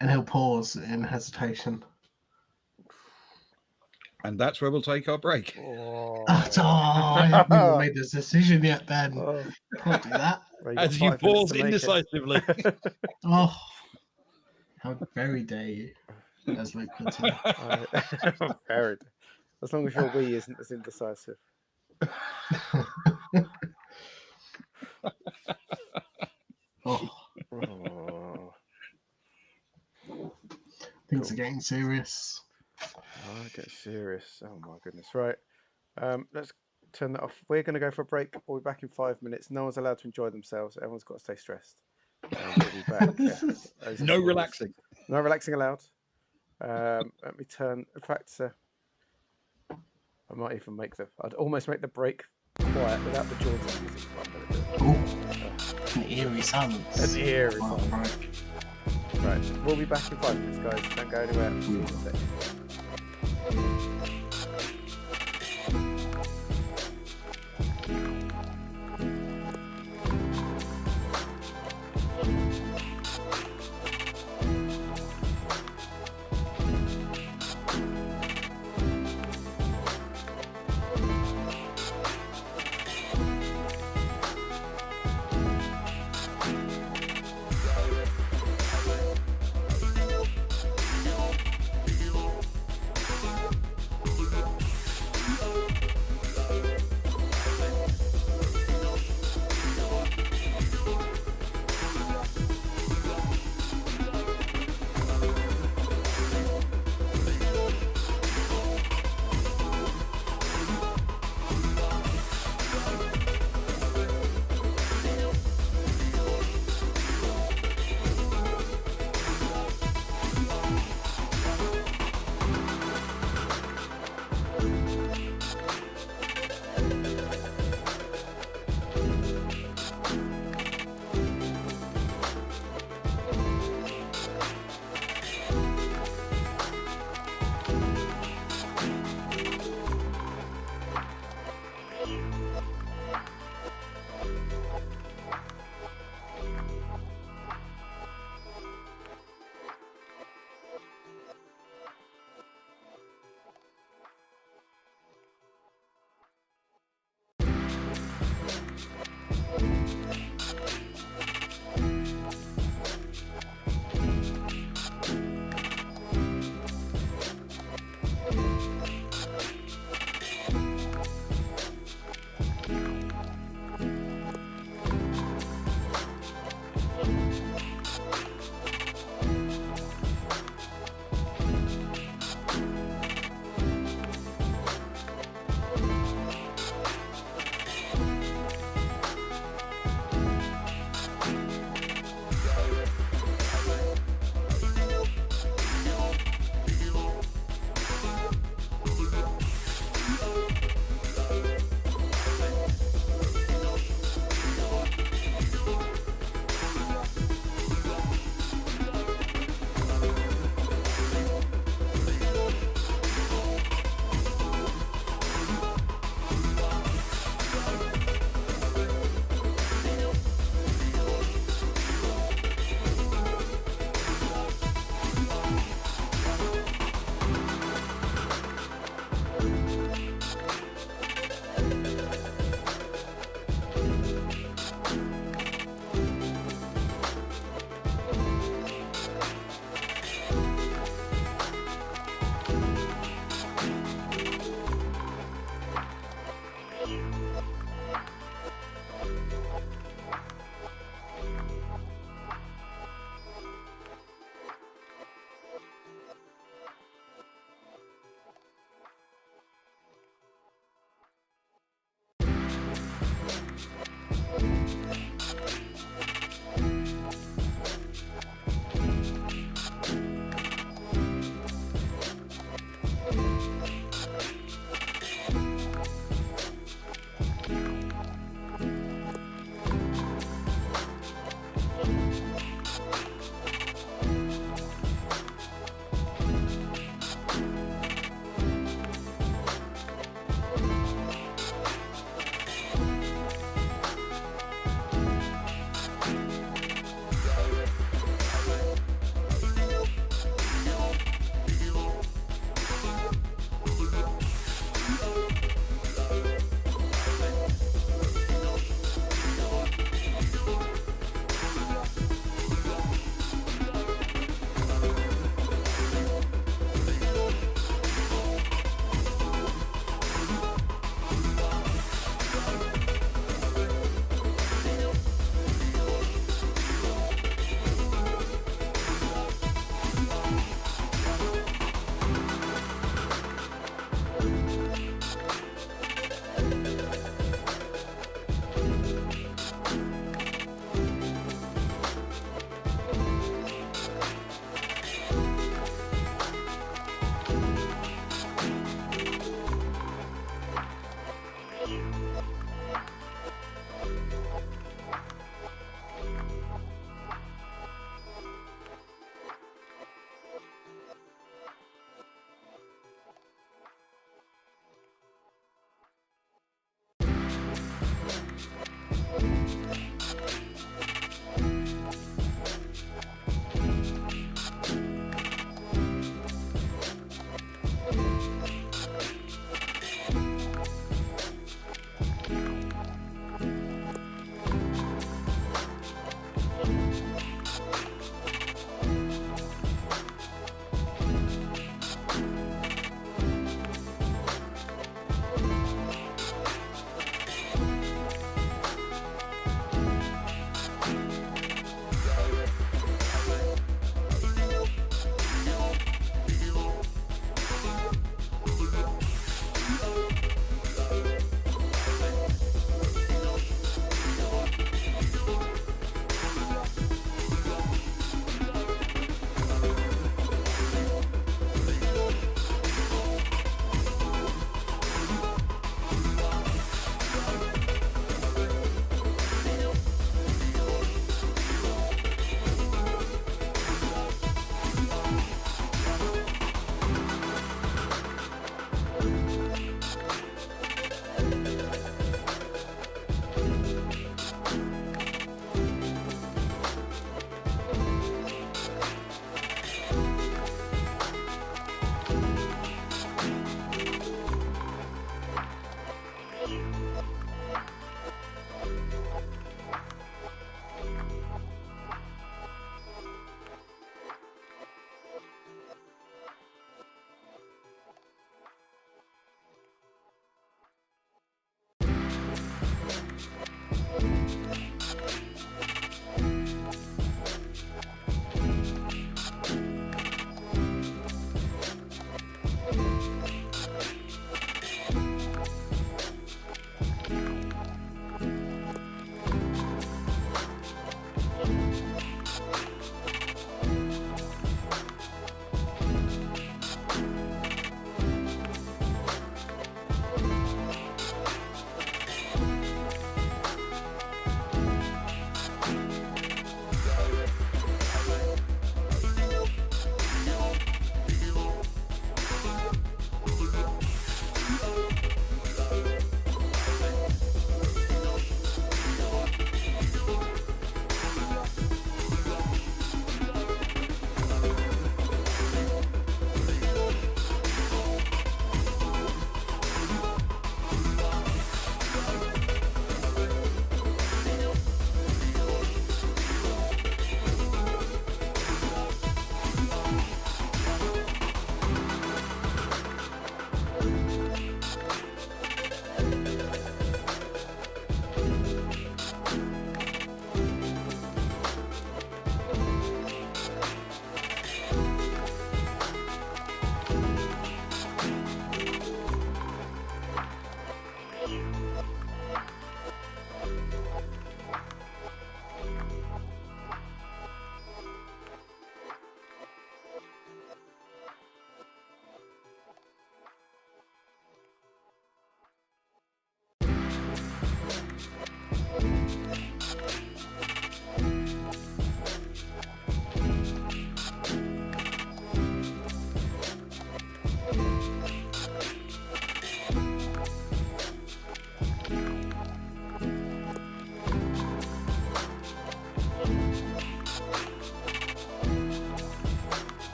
and he'll pause in hesitation. And that's where we'll take our break. Oh, I haven't even made this decision yet, Ben. Oh. Can't do that. Well, As you 5 minutes pause to make it. indecisively. Oh, how very dare you, as Luke puts it. Very. As long as your we isn't as indecisive. Oh, Oh, things are getting serious. get serious. Oh my goodness. Right. Let's turn that off. We're going to go for a break. We'll be back in 5 minutes. No one's allowed to enjoy themselves. Everyone's got to stay stressed. We'll be back. Yeah. No relaxing. No relaxing allowed. Let me turn. In fact, I might even I'd almost make the break quiet without the Jordan music. Ooh, an eerie silence. An eerie Wow, silence. Right. We'll be back in 5 minutes, guys. Don't go anywhere. See you in a sec.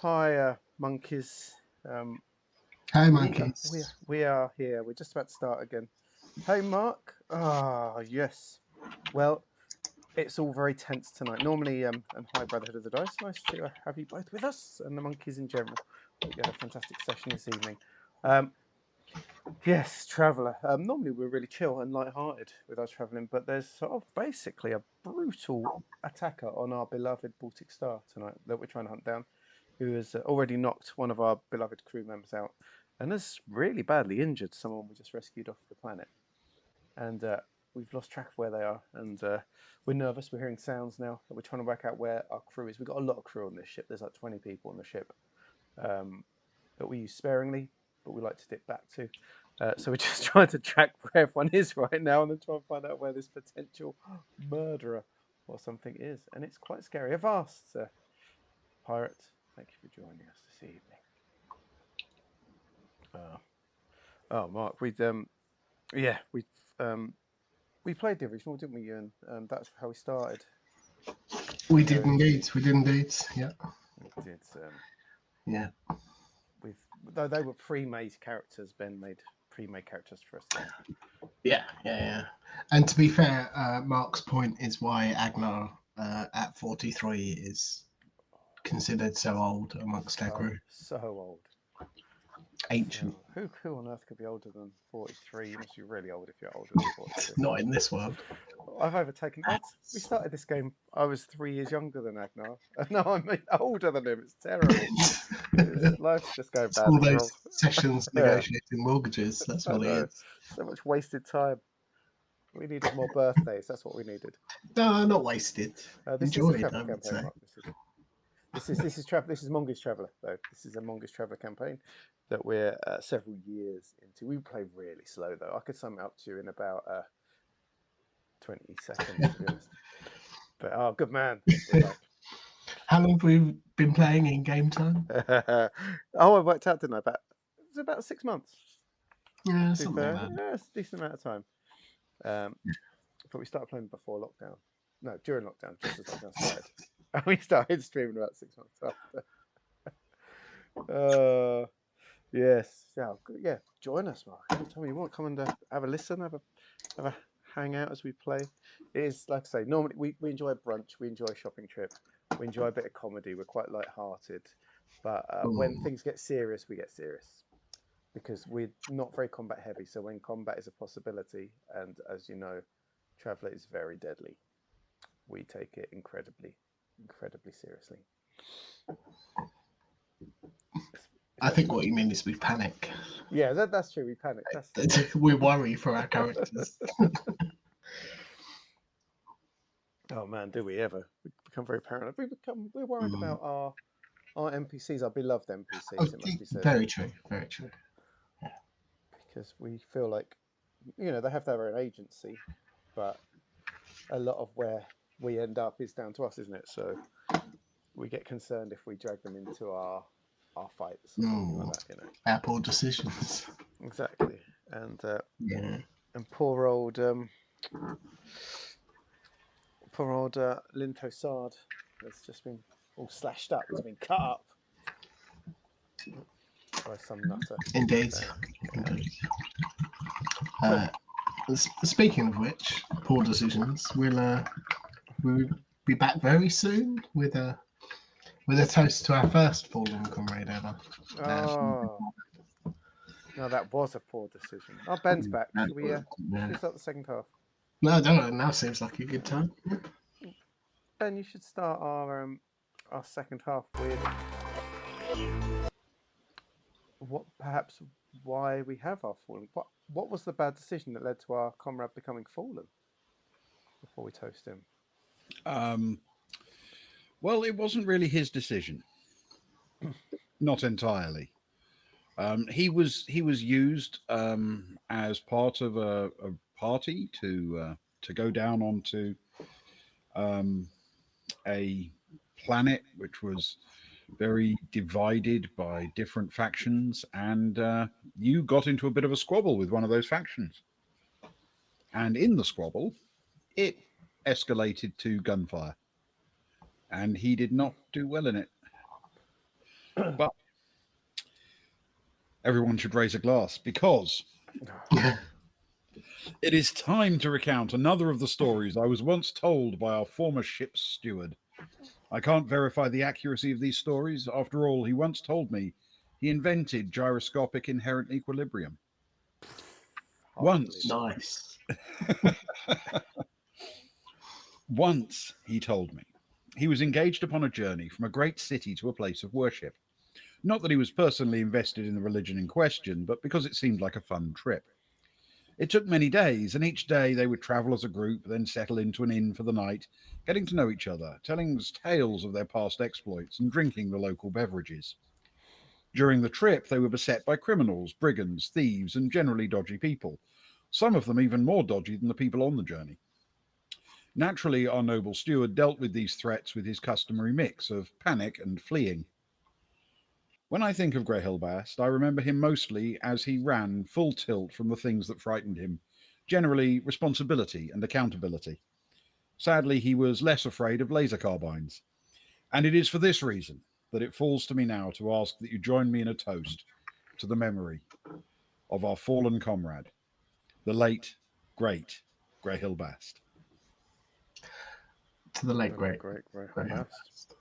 Hi, monkeys. Hi, We monkeys. we are here. We're just about to start again. Hey, Mark. Ah, yes. Well, it's all very tense tonight. Normally, and hi, Brotherhood of the Dice. Nice to have you both with us, and the monkeys in general. Hope you had a fantastic session this evening. Yes, Traveller. Normally we're really chill and light-hearted with our travelling, but there's sort of basically a brutal attacker on our beloved Baltic Star tonight that we're trying to hunt down, who has already knocked one of our beloved crew members out and has really badly injured someone we just rescued off the planet. And we've lost track of where they are, and we're nervous. We're hearing sounds now, and we're trying to work out where our crew is. We've got a lot of crew on this ship. There's like 20 people on the ship, that we use sparingly, but we like to dip back to. So we're just trying to track where everyone is right now and then try and find out where this potential murderer or something is. And it's quite scary. Avast, pirate. Thank you for joining us this evening. Oh, Mark, we played the original, didn't we, Ewan? That's how we started. We did indeed. We did indeed. Yeah. We did. Yeah. Though they were pre-made characters, Ben made pre-made characters for us. Yeah. And to be fair, Mark's point is why Agnar at 43 is considered so old amongst their crew. So old. Ancient. Who on earth could be older than 43? You must be really old if you're older than 43. Not in this world. I've overtaken. We started this game. I was 3 years younger than Agnar, and now I'm older than him. It's terrible. Life's just going bad. All those sessions negotiating mortgages. That's what it is. So much wasted time. We needed more birthdays. That's what we needed. No, not wasted. This Enjoyed, is a travel campaign, Mark. This is Mongoose Traveller, though. This is a Mongoose Traveller campaign that we're several years into. We play really slow, though. I could sum it up to you in about 20 seconds, to be honest. But oh, good man. How long have we been playing in game time? I worked out, didn't I? It's about 6 months. Yeah, something like that. Yeah, it's a decent amount of time. But we started playing before lockdown. No, during lockdown, just as lockdown started. And we started streaming about 6 months after. Yes. Yeah, join us, Mark. Anytime you want, come and have a listen, have a hang out as we play. It is, like I say, normally we enjoy a brunch, we enjoy a shopping trip, we enjoy a bit of comedy, we're quite light-hearted. But when things get serious, we get serious. Because we're not very combat heavy, so when combat is a possibility, and as you know, Traveller is very deadly, we take it incredibly seriously. I think what you mean is we panic. Yeah, that's true. We panic. We worry for our characters. Oh man, do we ever? We become very paranoid. We're worried about our NPCs, our beloved NPCs. It must be said. Very true. Very true. Yeah. Because we feel like, they have their own agency, but a lot of where we end up is down to us, isn't it? So we get concerned if we drag them into our fights or something like that, Our poor decisions. Exactly. And and poor old Linto Sard has just been all slashed up. It's been cut up by some nutter. Indeed. Speaking of which, poor decisions. We'll be back very soon with a toast to our first fallen comrade ever. No, that was a poor decision. Oh, Ben's back. Should we start the second half? No, I don't know. Now seems like a good time. Ben, you should start our second half with why we have our fallen. What was the bad decision that led to our comrade becoming fallen? Before we toast him. Well, it wasn't really his decision. Not entirely. He was used as part of a party to go down onto a planet which was very divided by different factions, and you got into a bit of a squabble with one of those factions. And in the squabble, it escalated to gunfire, and he did not do well in it. But everyone should raise a glass because it is time to recount another of the stories I was once told by our former ship's steward. I can't verify the accuracy of these stories. After all, he once told me he invented gyroscopic inherent equilibrium. Once, Nice. once, he told me, he was engaged upon a journey from a great city to a place of worship. Not that he was personally invested in the religion in question, but because it seemed like a fun trip. It took many days, and each day they would travel as a group, then settle into an inn for the night, getting to know each other, telling us tales of their past exploits, and drinking the local beverages. During the trip, they were beset by criminals, brigands, thieves, and generally dodgy people, some of them even more dodgy than the people on the journey. Naturally, our noble steward dealt with these threats with his customary mix of panic and fleeing. When I think of Greyhillbast, I remember him mostly as he ran full tilt from the things that frightened him, generally responsibility and accountability. Sadly, he was less afraid of laser carbines. And it is for this reason that it falls to me now to ask that you join me in a toast to the memory of our fallen comrade, the late, great Greyhillbast. To the late great. Great Greyhillbast. Bast.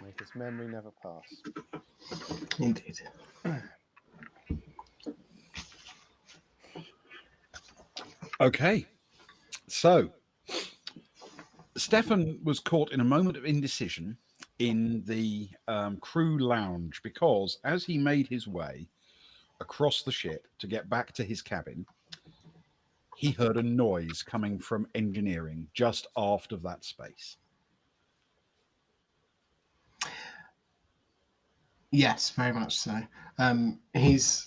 May his memory never pass. Indeed. Okay, so Stefan was caught in a moment of indecision in the crew lounge because as he made his way across the ship to get back to his cabin, he heard a noise coming from engineering just aft of that space. Yes, very much so. He's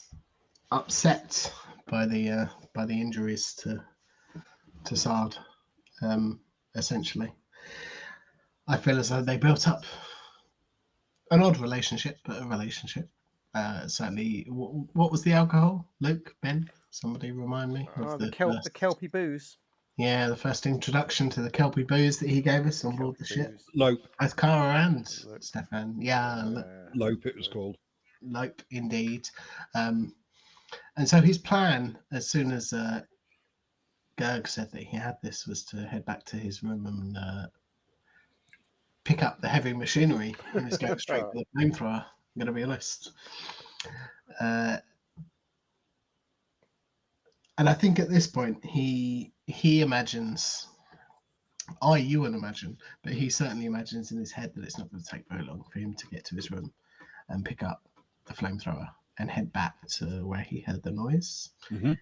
upset by the injuries to Sard. Essentially, I feel as though they built up an odd relationship, but a relationship. Certainly, what was the alcohol? Luke, Ben, somebody remind me of the Kelpie booze. Yeah, the first introduction to the Kelpie booze that he gave us on board the ship. Lope. Both Cara and Stefan. Yeah, Lope it was called. Lope, indeed. And so his plan, as soon as Gerg said that he had this, was to head back to his room and pick up the heavy machinery. He was going straight for the flamethrower, I'm going to be honest. And I think at this point, he imagines, you wouldn't imagine, but he certainly imagines in his head that it's not going to take very long for him to get to his room and pick up the flamethrower and head back to where he heard the noise. Mm-hmm.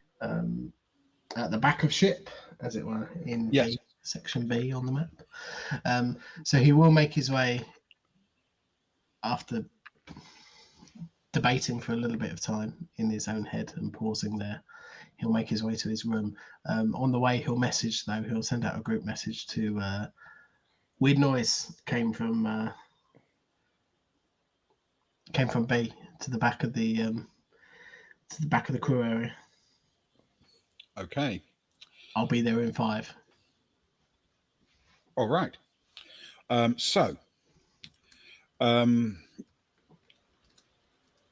At the back of ship, as it were, in yes. B, section B on the map. So he will make his way, after debating for a little bit of time in his own head and pausing there, he'll make his way to his room. On the way, he'll send out a group message to weird noise came from B to the back of the crew area. Okay. I'll be there in 5. All right.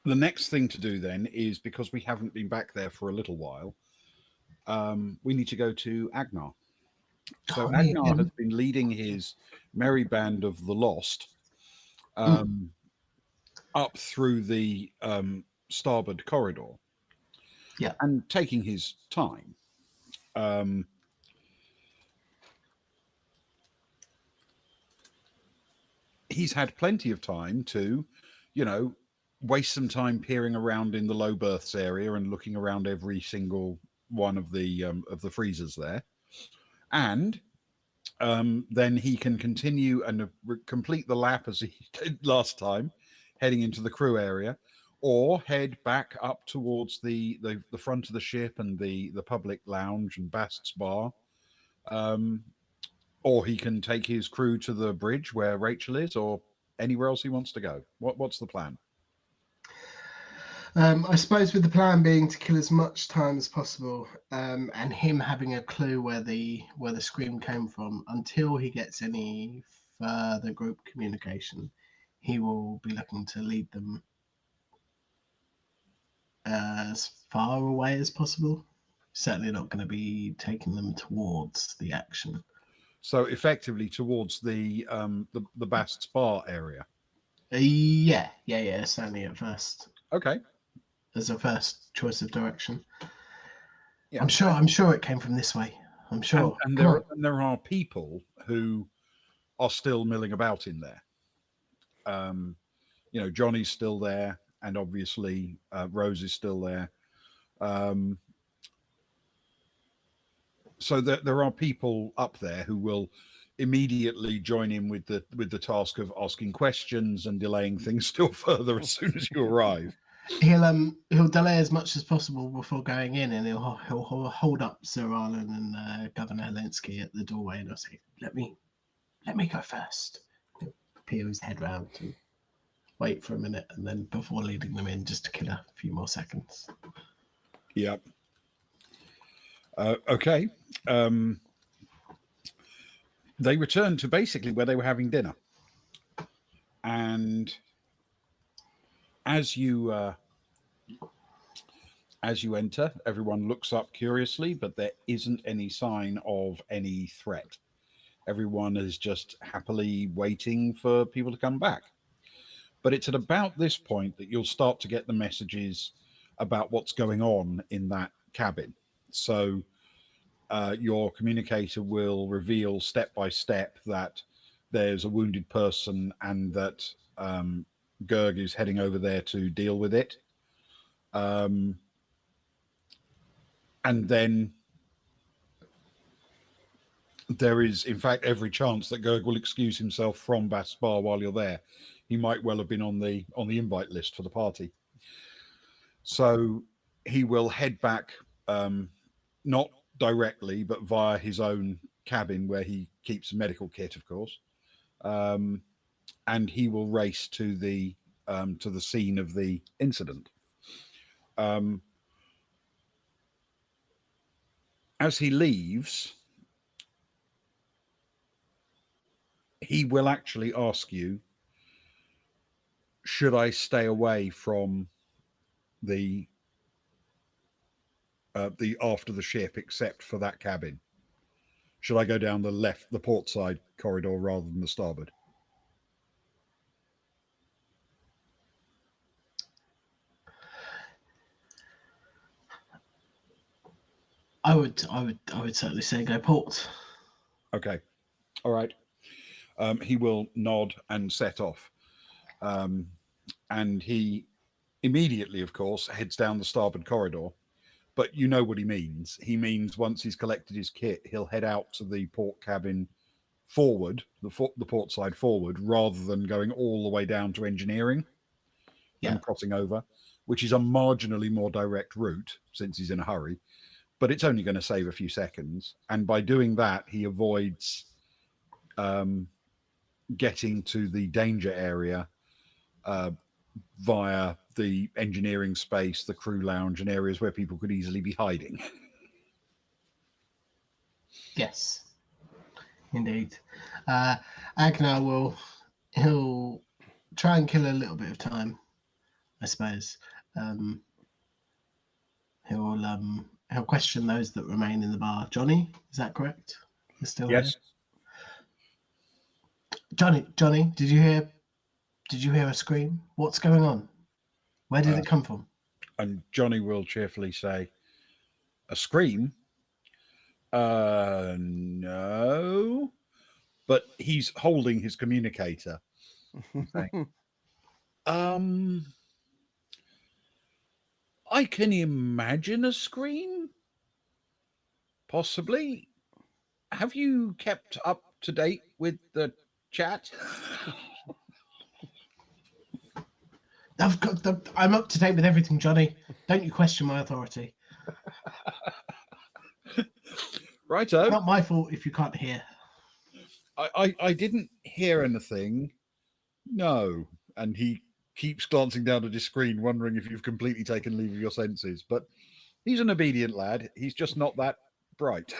The next thing to do then is, because we haven't been back there for a little while, we need to go to Agnar. So Agnar has been leading his merry band of the lost up through the starboard corridor. Yeah. And taking his time. He's had plenty of time to, waste some time peering around in the low berths area and looking around every single one of the freezers there. And then he can continue and complete the lap as he did last time, heading into the crew area, or head back up towards the front of the ship and the public lounge and Bast's bar. Or he can take his crew to the bridge where Rachel is, or anywhere else he wants to go. What's the plan? I suppose with the plan being to kill as much time as possible, and him having a clue where the scream came from, until he gets any further group communication, he will be looking to lead them as far away as possible. Certainly not going to be taking them towards the action. So effectively towards the Bast Spa area. Yeah. Certainly at first, Okay. as a first choice of direction. Yeah. I'm sure it came from this way. I'm sure. And Come on. there are people who are still milling about in there. Johnny's still there, and obviously Rose is still there. So there are people up there who will immediately join in with the task of asking questions and delaying things still further as soon as you arrive. He'll delay as much as possible before going in, and he'll hold up Sir Arlen and Governor Helensky at the doorway, and he'll say, "Let me go first." He'll peel his head round and wait for a minute, and then before leading them in, just to kill a few more seconds. Yep. Okay. They return to basically where they were having dinner, and as you enter, everyone looks up curiously, but there isn't any sign of any threat. Everyone is just happily waiting for people to come back. But it's at about this point that you'll start to get the messages about what's going on in that cabin. So your communicator will reveal step by step that there's a wounded person and that Gerg is heading over there to deal with it. And then there is, in fact, every chance that Gerg will excuse himself from Baspar while you're there. He might well have been on the invite list for the party. So he will head back, not directly, but via his own cabin where he keeps a medical kit, of course. And he will race to the scene of the incident. As he leaves, he will actually ask you, should I stay away from the aft of the ship except for that cabin? Should I go down the port side corridor rather than the starboard? I would certainly say go port. Okay. All right. He will nod and set off. And he immediately, of course, heads down the starboard corridor. But you know what he means. He means once he's collected his kit, he'll head out to the port cabin forward, the port side forward, rather than going all the way down to engineering and crossing over, which is a marginally more direct route since he's in a hurry. But it's only going to save a few seconds. And by doing that, he avoids getting to the danger area via the engineering space, the crew lounge, and areas where people could easily be hiding. Yes, indeed. Agnar he'll try and kill a little bit of time, I suppose. He'll question those that remain in the bar. Johnny, is that correct? You're still Yes. here? Johnny, did you hear a scream? What's going on? Where did it come from? And Johnny will cheerfully say, a scream? No. But he's holding his communicator. Saying, I can imagine a scream. Possibly. Have you kept up to date with the chat? I'm up to date with everything, Johnny. Don't you question my authority. Righto. Not my fault if you can't hear. I didn't hear anything. No. And he keeps glancing down at his screen, wondering if you've completely taken leave of your senses. But he's an obedient lad. He's just not that bright.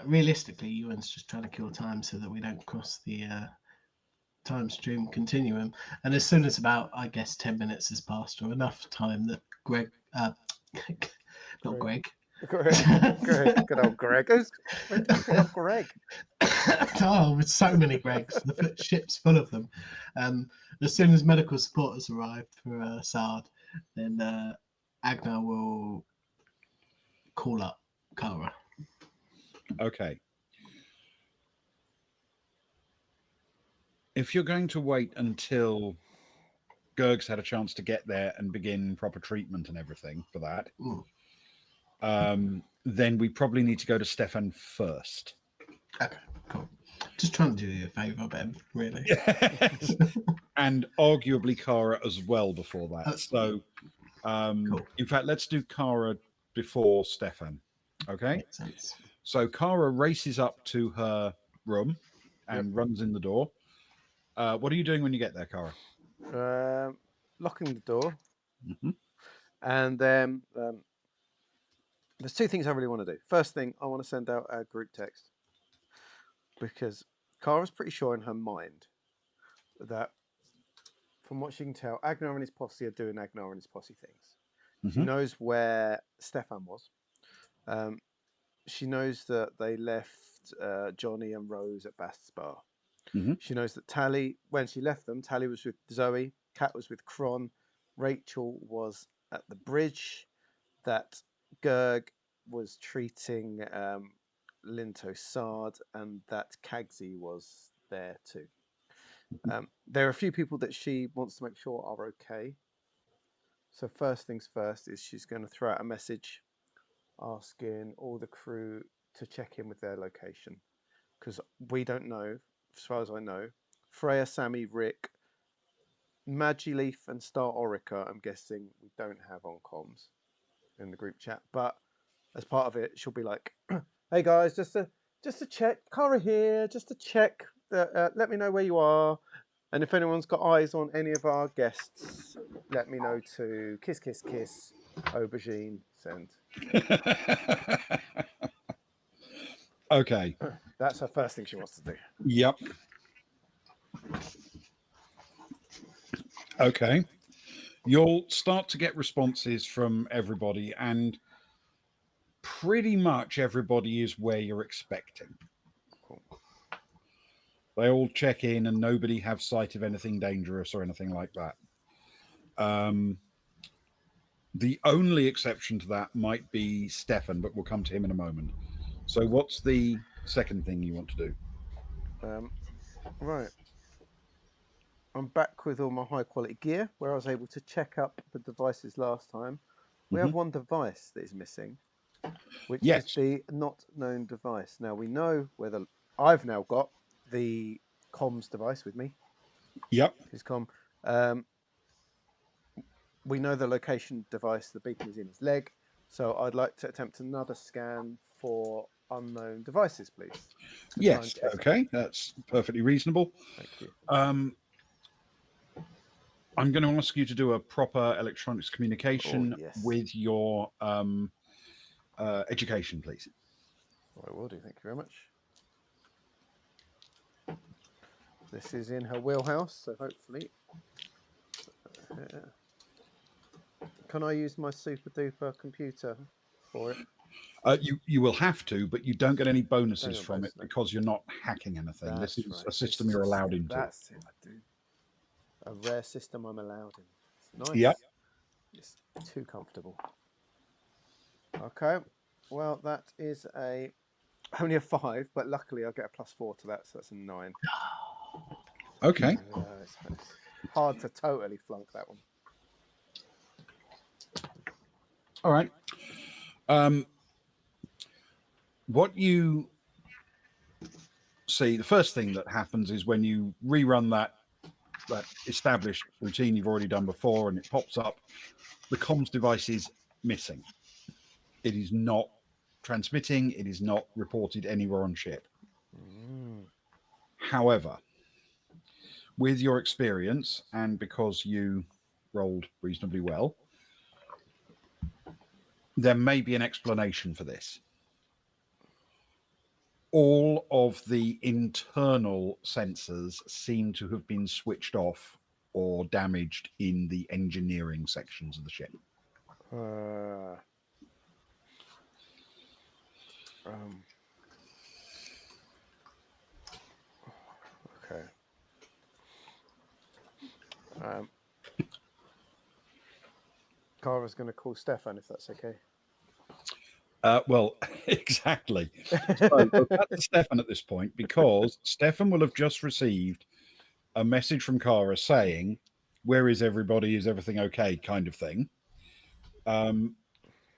Realistically, Ewan's just trying to kill time so that we don't cross the time stream continuum. And as soon as about, I guess, 10 minutes has passed, or enough time that Greg, not Greg. Greg, good old Greg. Who's pick up Greg? Oh, with so many Gregs, the ship's full of them. As soon as medical support has arrived for Sard, then Agnar will call up Kara. Okay. If you're going to wait until Gerg's had a chance to get there and begin proper treatment and everything for that, then we probably need to go to Stefan first. Okay, cool. Just trying to do you a favour, Ben, really. Yes. And arguably Kara as well before that. So, cool. In fact, let's do Kara before Stefan. Okay? Makes sense. So Kara races up to her room and runs in the door. What are you doing when you get there, Kara? Locking the door. And then there's two things I really want to do. First thing, I want to send out a group text. Because Kara's pretty sure in her mind that, from what she can tell, Agnar and his posse are doing Agnar and his posse things. She knows where Stefan was. She knows that they left Johnny and Rose at Bast's bar. She knows that Tally, when she left them, Tally was with Zoe, Kat was with Kron, Rachel was at the bridge, that Gerg was treating Linto Sard, and that Kagsy was there too. There are a few people that she wants to make sure are okay. So first things first is she's going to throw out a message asking all the crew to check in with their location. Because we don't know, as far as I know, Freya, Sammy, Rick, Magileaf and Star Orica, I'm guessing we don't have on comms in the group chat. But as part of it, she'll be like, hey guys, just to check, Kara here, just to check, let me know where you are. And if anyone's got eyes on any of our guests, let me know too. Kiss, kiss, kiss. Aubergine, send. Okay. That's her first thing she wants to do. Yep. Okay. You'll start to get responses from everybody, and pretty much everybody is where you're expecting. Cool. They all check in and nobody have sight of anything dangerous or anything like that. The only exception to that might be Stefan, but we'll come to him in a moment. So what's the second thing you want to do? Right. I'm back with all my high quality gear where I was able to check up the devices last time. We have one device that is missing, which is the not known device. Now we know whether I've now got the comms device with me. Yep. His comm. We know the location device, the beacon is in his leg. So I'd like to attempt another scan for unknown devices, please. Yes. Okay. That's perfectly reasonable. Thank you. I'm going to ask you to do a proper electronics communication with your education, please. I will do. Thank you very much. This is in her wheelhouse, so hopefully. Can I use my super duper computer for it? You will have to, but you don't get any bonuses from it because you're not hacking anything. This is a system you're allowed into. That's it. I do. A rare system I'm allowed in. It's nice. Yep. It's too comfortable. Okay. Well, that is only a 5, but luckily I get a +4 to that, so that's a 9. Okay. It's hard to totally flunk that one. All right. What you see, the first thing that happens is when you rerun that established routine you've already done before and it pops up, the comms device is missing. It is not transmitting. It is not reported anywhere on ship. However, with your experience and because you rolled reasonably well, there may be an explanation for this. All of the internal sensors seem to have been switched off or damaged in the engineering sections of the ship. Okay. Kara's going to call Stefan if that's okay. Well, exactly. So we'll cut to Stefan at this point because Stefan will have just received a message from Kara saying, "Where is everybody? Is everything okay?" kind of thing.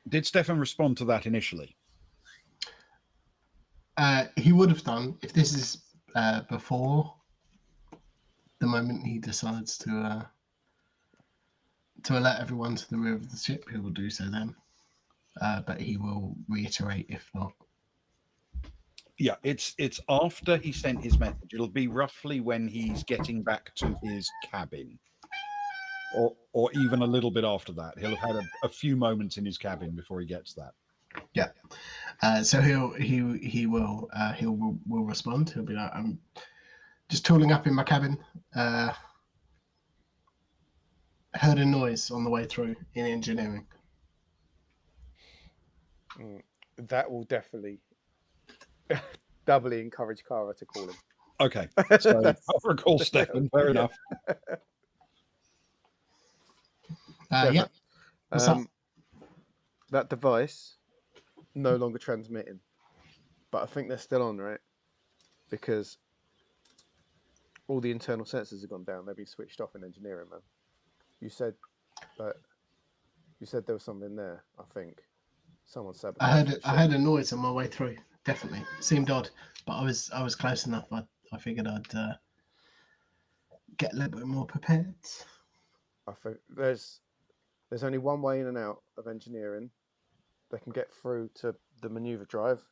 Did Stefan respond to that initially? He would have done if this is before the moment he decides to alert everyone to the rear of the ship. He will do so then, but he will reiterate if not. Yeah, it's after he sent his message. It'll be roughly when he's getting back to his cabin, or even a little bit after that. He'll have had a few moments in his cabin before he gets that. Yeah. So he will respond. He'll be like, "I'm just tooling up in my cabin. Heard a noise on the way through in engineering." That will definitely doubly encourage Kara to call him. Okay, so I'll recall Stefan. Fair enough. Yeah. What's up? That device no longer transmitting, but I think they're still on, right? Because all the internal sensors have gone down. They've been switched off in engineering, man. You said there was something there. I think someone sabotaged. I heard a noise on my way through. Definitely seemed odd, but I was close enough. I figured I'd get a little bit more prepared. I think there's only one way in and out of engineering. They can get through to the maneuver drive.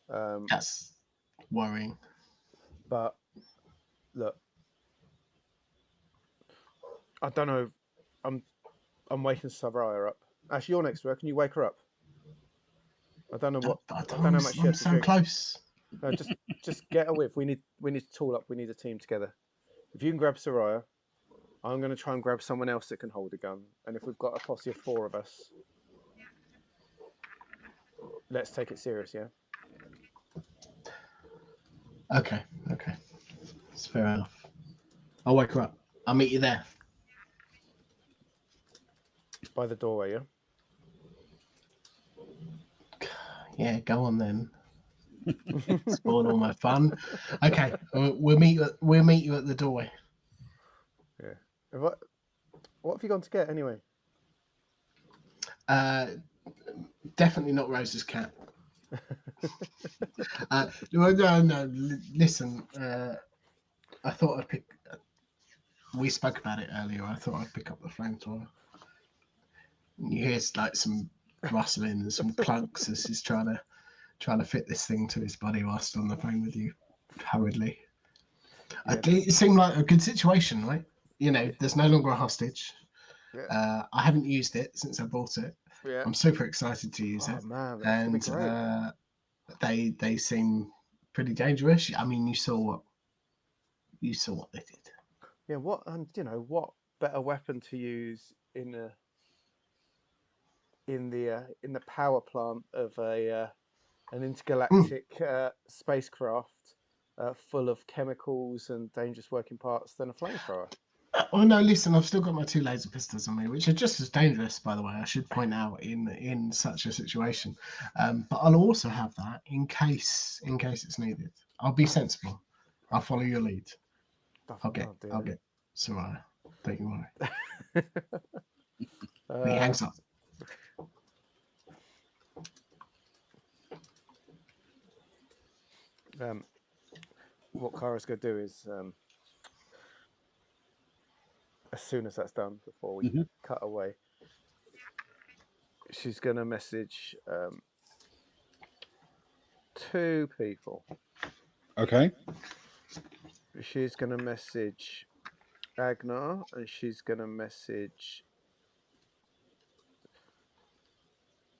That's worrying. But look, I don't know. I'm waking Sabraya up. Actually, you're next to her. Can you wake her up? I don't know what. I don't know how much she I'm has to so drink. close. No, just get her with. We need to tool up. We need a team together. If you can grab Soraya, I'm going to try and grab someone else that can hold a gun. And if we've got a posse of 4 of us, let's take it serious, yeah? Okay. That's fair enough. I'll wake her up. I'll meet you there. By the doorway, yeah? Yeah, go on then. Spoil all my fun. Okay, we'll meet you at the doorway. Yeah. What have you gone to get anyway? Definitely not Rose's cat. No. Listen, I thought I'd pick. We spoke about it earlier. I thought I'd pick up the flamethrower. You hear like some rustling and some clunks as he's trying to fit this thing to his body whilst on the phone with you, hurriedly. Yeah. It seemed like a good situation, right? You know, there's no longer a hostage. Yeah. I haven't used it since I bought it. Yeah. I'm super excited to use it. Man, that should be great. They seem pretty dangerous. I mean, you saw what they did. Yeah, what better weapon to use in the power plant of an intergalactic spacecraft full of chemicals and dangerous working parts than a flamethrower? Oh no! Listen, I've still got my 2 laser pistols on me, which are just as dangerous, by the way. I should point out in such a situation. But I'll also have that in case it's needed. I'll be sensible. I'll follow your lead. I'll get Soraya. Don't you worry. He hangs up. What Kara's going to do is, as soon as that's done, before we cut away, she's going to message 2 people. Okay. She's going to message Agnar, and she's going to message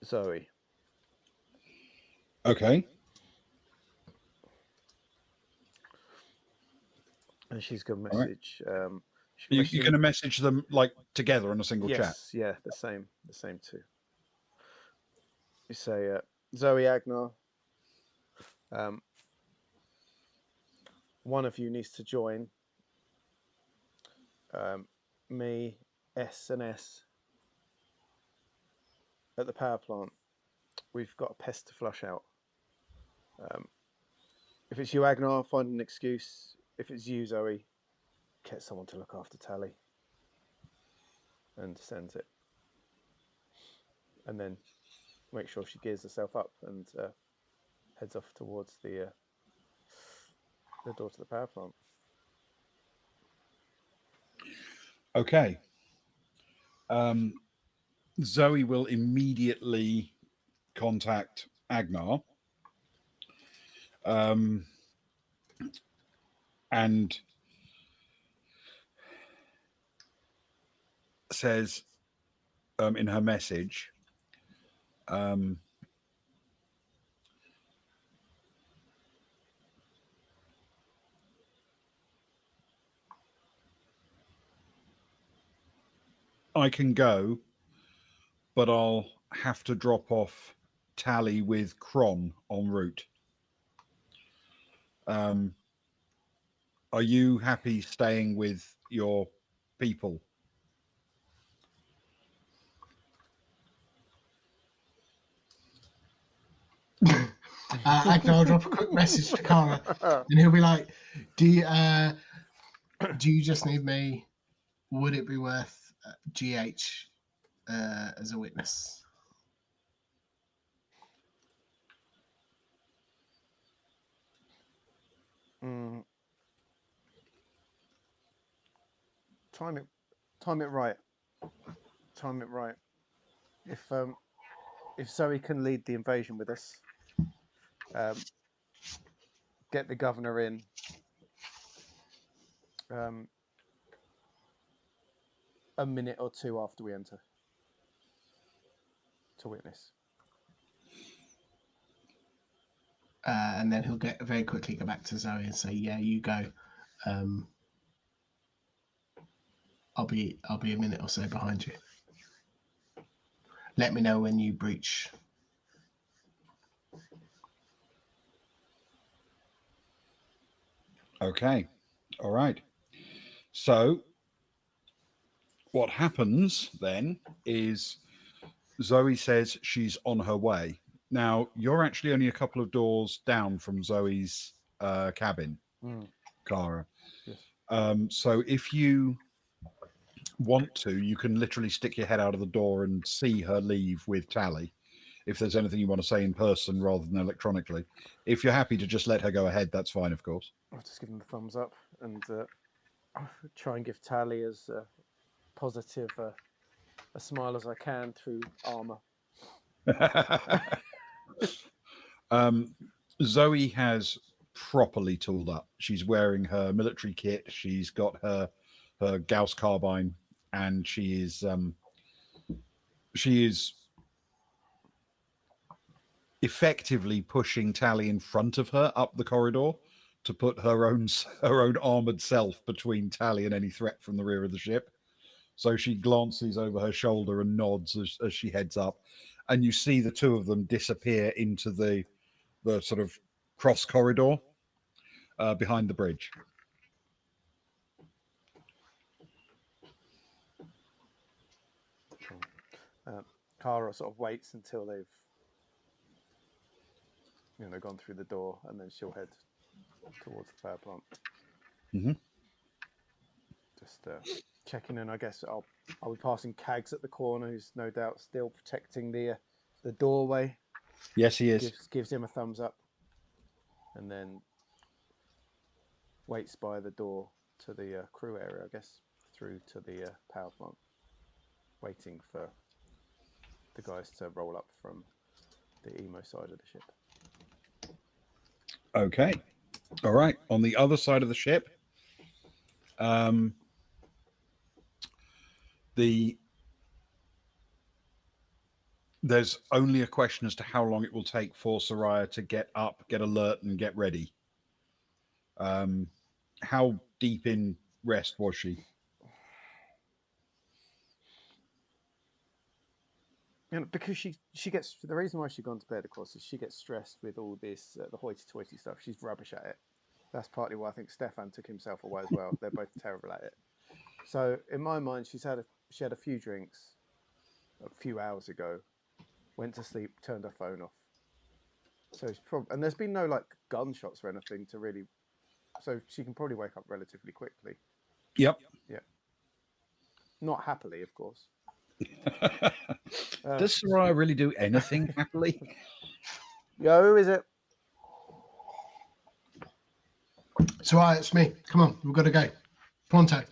Zoe. Okay. And she's going to All right. message. You're going to message them like together on a single chat? Yes, yeah, the same two. You say, Zoe, Agnar, one of you needs to join. Me, S and S at the power plant. We've got a pest to flush out. If it's you, Agnar, find an excuse. If it's you, Zoe, get someone to look after Tally. And sends it. And then make sure she gears herself up and heads off towards the door to the power plant. Okay. Zoe will immediately contact Agnar. And says in her message, I can go, but I'll have to drop off Tally with Kron en route. Are you happy staying with your people? Agnar will drop a quick message to Kara, and he'll be like, "Do you just need me? Would it be worth GH as a witness?" Time it right. Time it right. If Zoe can lead the invasion with us, get the governor in. A minute or two after we enter to witness. And then he'll very quickly go back to Zoe and say, "Yeah, you go. I'll be a minute or so behind you. Let me know when you breach." Okay. All right. So what happens then is Zoe says she's on her way. Now, you're actually only a couple of doors down from Zoe's cabin, Kara. Yes. So if you want to, you can literally stick your head out of the door and see her leave with Tally. If there's anything you want to say in person rather than electronically. If you're happy to just let her go ahead, that's fine, of course. I'll just give him a thumbs up and try and give Tally as positive a smile as I can through armor. Zoe has properly tooled up. She's wearing her military kit. She's got her Gauss carbine, and she is effectively pushing Tally in front of her up the corridor to put her own armored self between Tally and any threat from the rear of the ship. So she glances over her shoulder and nods as she heads up, and you see the two of them disappear into the sort of cross corridor behind the bridge. Kara sort of waits until they've gone through the door, and then she'll head towards the power plant. Mm-hmm. Just checking in. I guess I'll be passing Cags at the corner, who's no doubt still protecting the doorway. Yes, he is. Gives him a thumbs up, and then waits by the door to the crew area, I guess, through to the power plant, waiting for the guys to roll up from the emo side of the ship. Okay. All right. On the other side of the ship, there's only a question as to how long it will take for Soraya to get up, get alert, and get ready. How deep in rest was she? Because she gets, the reason why she's gone to bed, of course, is she gets stressed with all this the hoity-toity stuff. She's rubbish at it. That's partly why I think Stefan took himself away as well. They're both terrible at it. So in my mind, she had a few drinks a few hours ago, went to sleep, turned her phone off. So she's and there's been no like gunshots or anything to really, so she can probably wake up relatively quickly. Yep. Yeah. Not happily, of course. Does Soraya really do anything happily? Yo, who is it? Soraya, it's me. Come on, we've got to go. Pronto.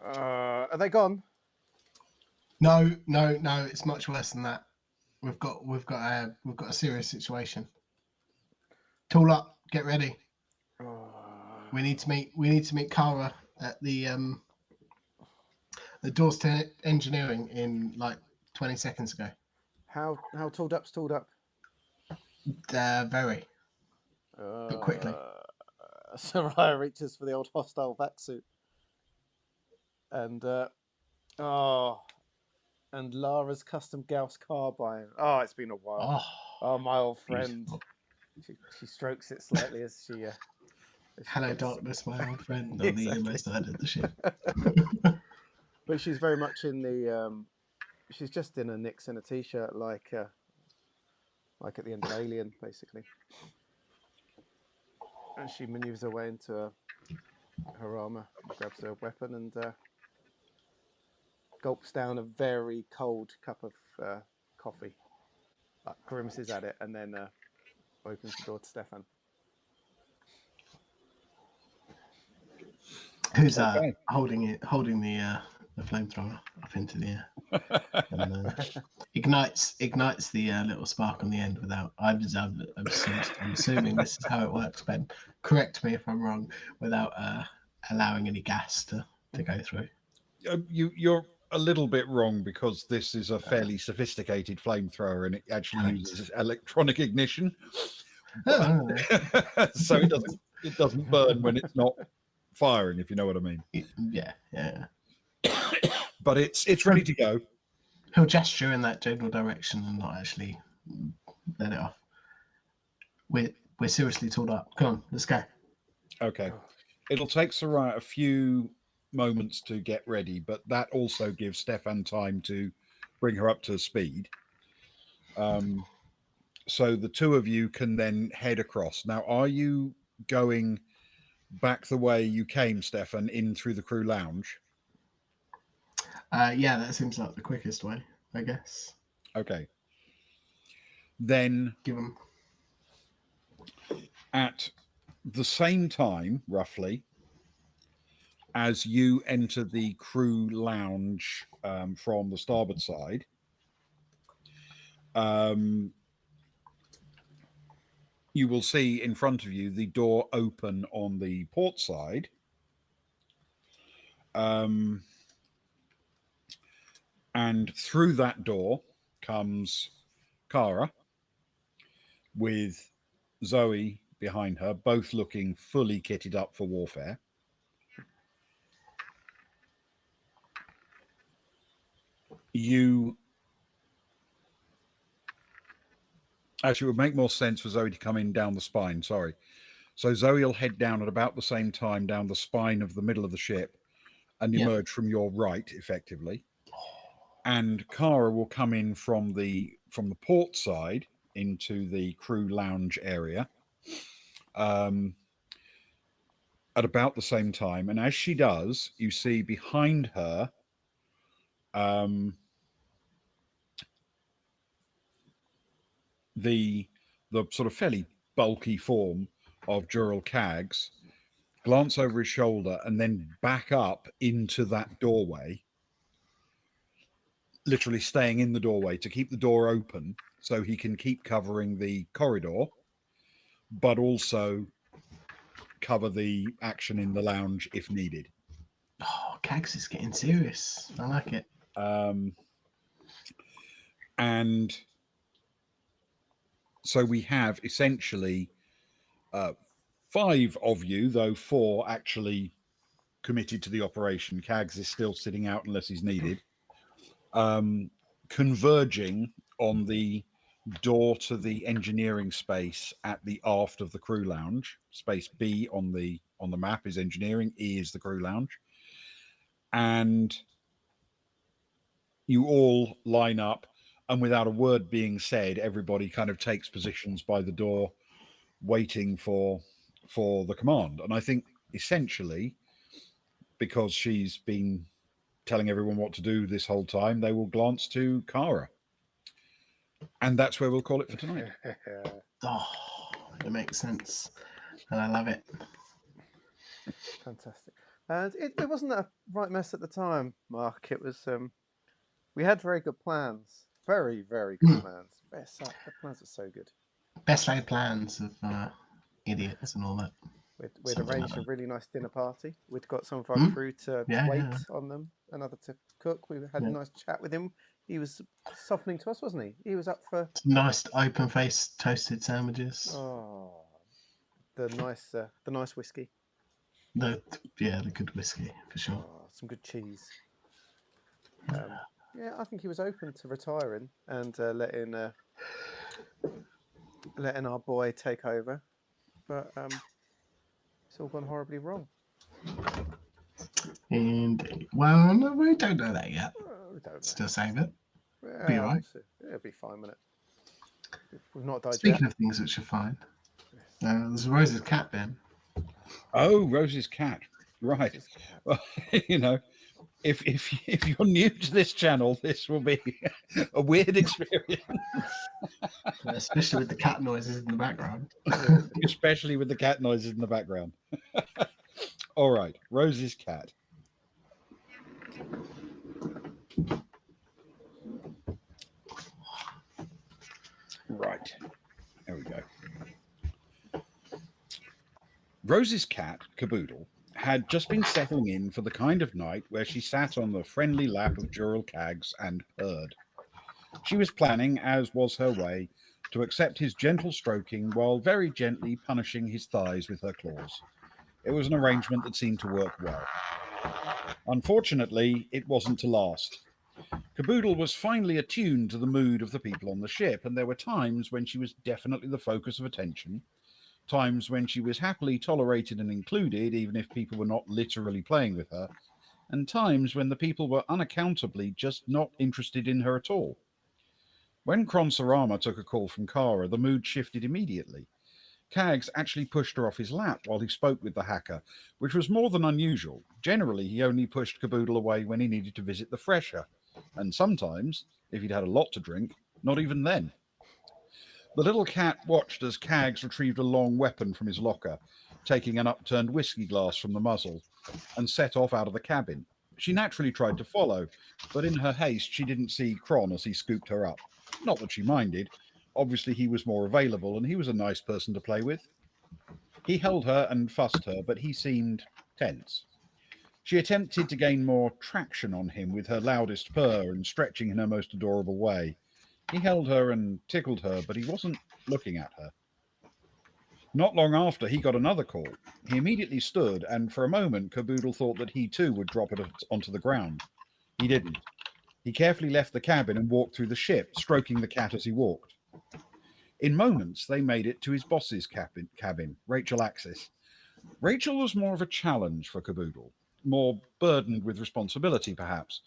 Are they gone? No. It's much worse than that. We've got a serious situation. Tool up. Get ready. We need to meet Kara at the doors to engineering in like 20 seconds ago. How tooled up's tooled up? Very. But quickly. Soraya reaches for the old hostile vac suit. And and Lara's custom Gauss carbine. Oh, it's been a while. Oh, my old friend. She strokes it slightly as she. Hello, darkness, my old friend. On Exactly. the inmost side of the ship. But she's very much in the. She's just in a Knicks and a t-shirt, like at the end of Alien, basically. And she maneuvers her way into her armor, grabs her weapon, and gulps down a very cold cup of coffee, grimaces at it, and then opens the door to Stefan. Who's holding the flamethrower up into the air and ignites the little spark on the end without. I'm assuming this is how it works, Ben. Correct me if I'm wrong. Without allowing any gas to go through. You're a little bit wrong, because this is a fairly sophisticated flamethrower and it actually uses electronic ignition. So it doesn't burn when it's not firing, if you know what I mean. Yeah. But it's ready to go. He'll gesture in that general direction and not actually let it off. We're seriously tooled up. Come on, let's go. Okay. It'll take Soraya a few moments to get ready, but that also gives Stefan time to bring her up to speed. So the two of you can then head across. Now, are you going back the way you came, Stefan, in through the crew lounge? Yeah, that seems like the quickest way, I guess. Okay. Then, Give them. At the same time, roughly, as you enter the crew lounge from the starboard side, you will see in front of you the door open on the port side. And through that door comes Kara with Zoe behind her, both looking fully kitted up for warfare. Actually, it would make more sense for Zoe to come in down the spine, sorry. So Zoe will head down at about the same time down the spine of the middle of the ship and emerge from your right, effectively. And Kara will come in from the port side into the crew lounge area at about the same time. And as she does, you see behind her the sort of fairly bulky form of Jural Kaggs glance over his shoulder and then back up into that doorway, literally staying in the doorway to keep the door open so he can keep covering the corridor, but also cover the action in the lounge if needed. Oh, Cags is getting serious. I like it. And so we have essentially 5 of you, though 4 actually committed to the operation. Cags is still sitting out unless he's needed. Converging on the door to the engineering space at the aft of the crew lounge. Space B on the map is engineering. E is the crew lounge, and you all line up. And without a word being said, everybody kind of takes positions by the door, waiting for the command. And I think essentially, because she's been telling everyone what to do this whole time, they will glance to Kara. And that's where we'll call it for tonight. Oh, it makes sense. And I love it. Fantastic. And it wasn't a right mess at the time, Mark. It was. We had very good plans. Very, very good plans. The plans are so good. Best laid plans of idiots and all that. We'd arranged a really nice dinner party. We'd got some of our crew to wait on them, another to cook. We had a nice chat with him. He was softening to us, wasn't he? He was up for nice open-faced toasted sandwiches. Oh, the nice whiskey. The good whiskey for sure. Oh, some good cheese. Yeah, I think he was open to retiring and letting our boy take over, but it's all gone horribly wrong. And well, no, we don't know that yet. We don't know. Still save it. Yeah, be all right. It'll be fine, won't it? We've not died Speaking yet. of things which are fine, there's Rose's cat, Ben. Oh, Rose's cat. Right. Well, if you're new to this channel, this will be a weird experience. Especially with the cat noises in the background. Especially with the cat noises in the background. All right, Rose's cat. Right. There we go. Rose's cat, Caboodle, had just been settling in for the kind of night where she sat on the friendly lap of Jural Cags and purred. She was planning, as was her way, to accept his gentle stroking while very gently punishing his thighs with her claws. It was an arrangement that seemed to work well. Unfortunately, it wasn't to last. Caboodle was finely attuned to the mood of the people on the ship, and there were times when she was definitely the focus of attention, times when she was happily tolerated and included, even if people were not literally playing with her, and times when the people were unaccountably just not interested in her at all. When Kronsorama took a call from Kara, the mood shifted immediately. Cags actually pushed her off his lap while he spoke with the hacker, which was more than unusual. Generally, he only pushed Caboodle away when he needed to visit the fresher, and sometimes, if he'd had a lot to drink, not even then. The little cat watched as Cags retrieved a long weapon from his locker, taking an upturned whiskey glass from the muzzle, and set off out of the cabin. She naturally tried to follow, but in her haste she didn't see Kron as he scooped her up. Not that she minded. Obviously he was more available, and he was a nice person to play with. He held her and fussed her, but he seemed tense. She attempted to gain more traction on him with her loudest purr and stretching in her most adorable way. He held her and tickled her, but he wasn't looking at her. Not long after, he got another call. He immediately stood, and for a moment, Caboodle thought that he too would drop it onto the ground. He didn't. He carefully left the cabin and walked through the ship, stroking the cat as he walked. In moments, they made it to his boss's cabin, Rachel Axis. Rachel was more of a challenge for Caboodle, more burdened with responsibility, perhaps.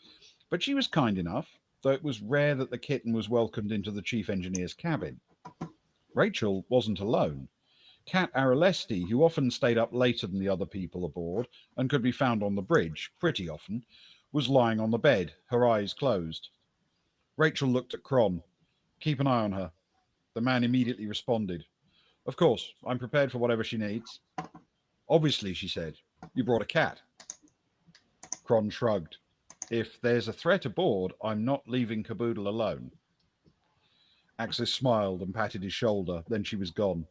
But she was kind enough, though it was rare that the kitten was welcomed into the chief engineer's cabin. Rachel wasn't alone. Cat Aralesti, who often stayed up later than the other people aboard and could be found on the bridge, pretty often, was lying on the bed, her eyes closed. Rachel looked at Kron. "Keep an eye on her." The man immediately responded. "Of course, I'm prepared for whatever she needs." "Obviously," she said. "You brought a cat." Kron shrugged. "If there's a threat aboard, I'm not leaving Caboodle alone." Axis smiled and patted his shoulder, then she was gone.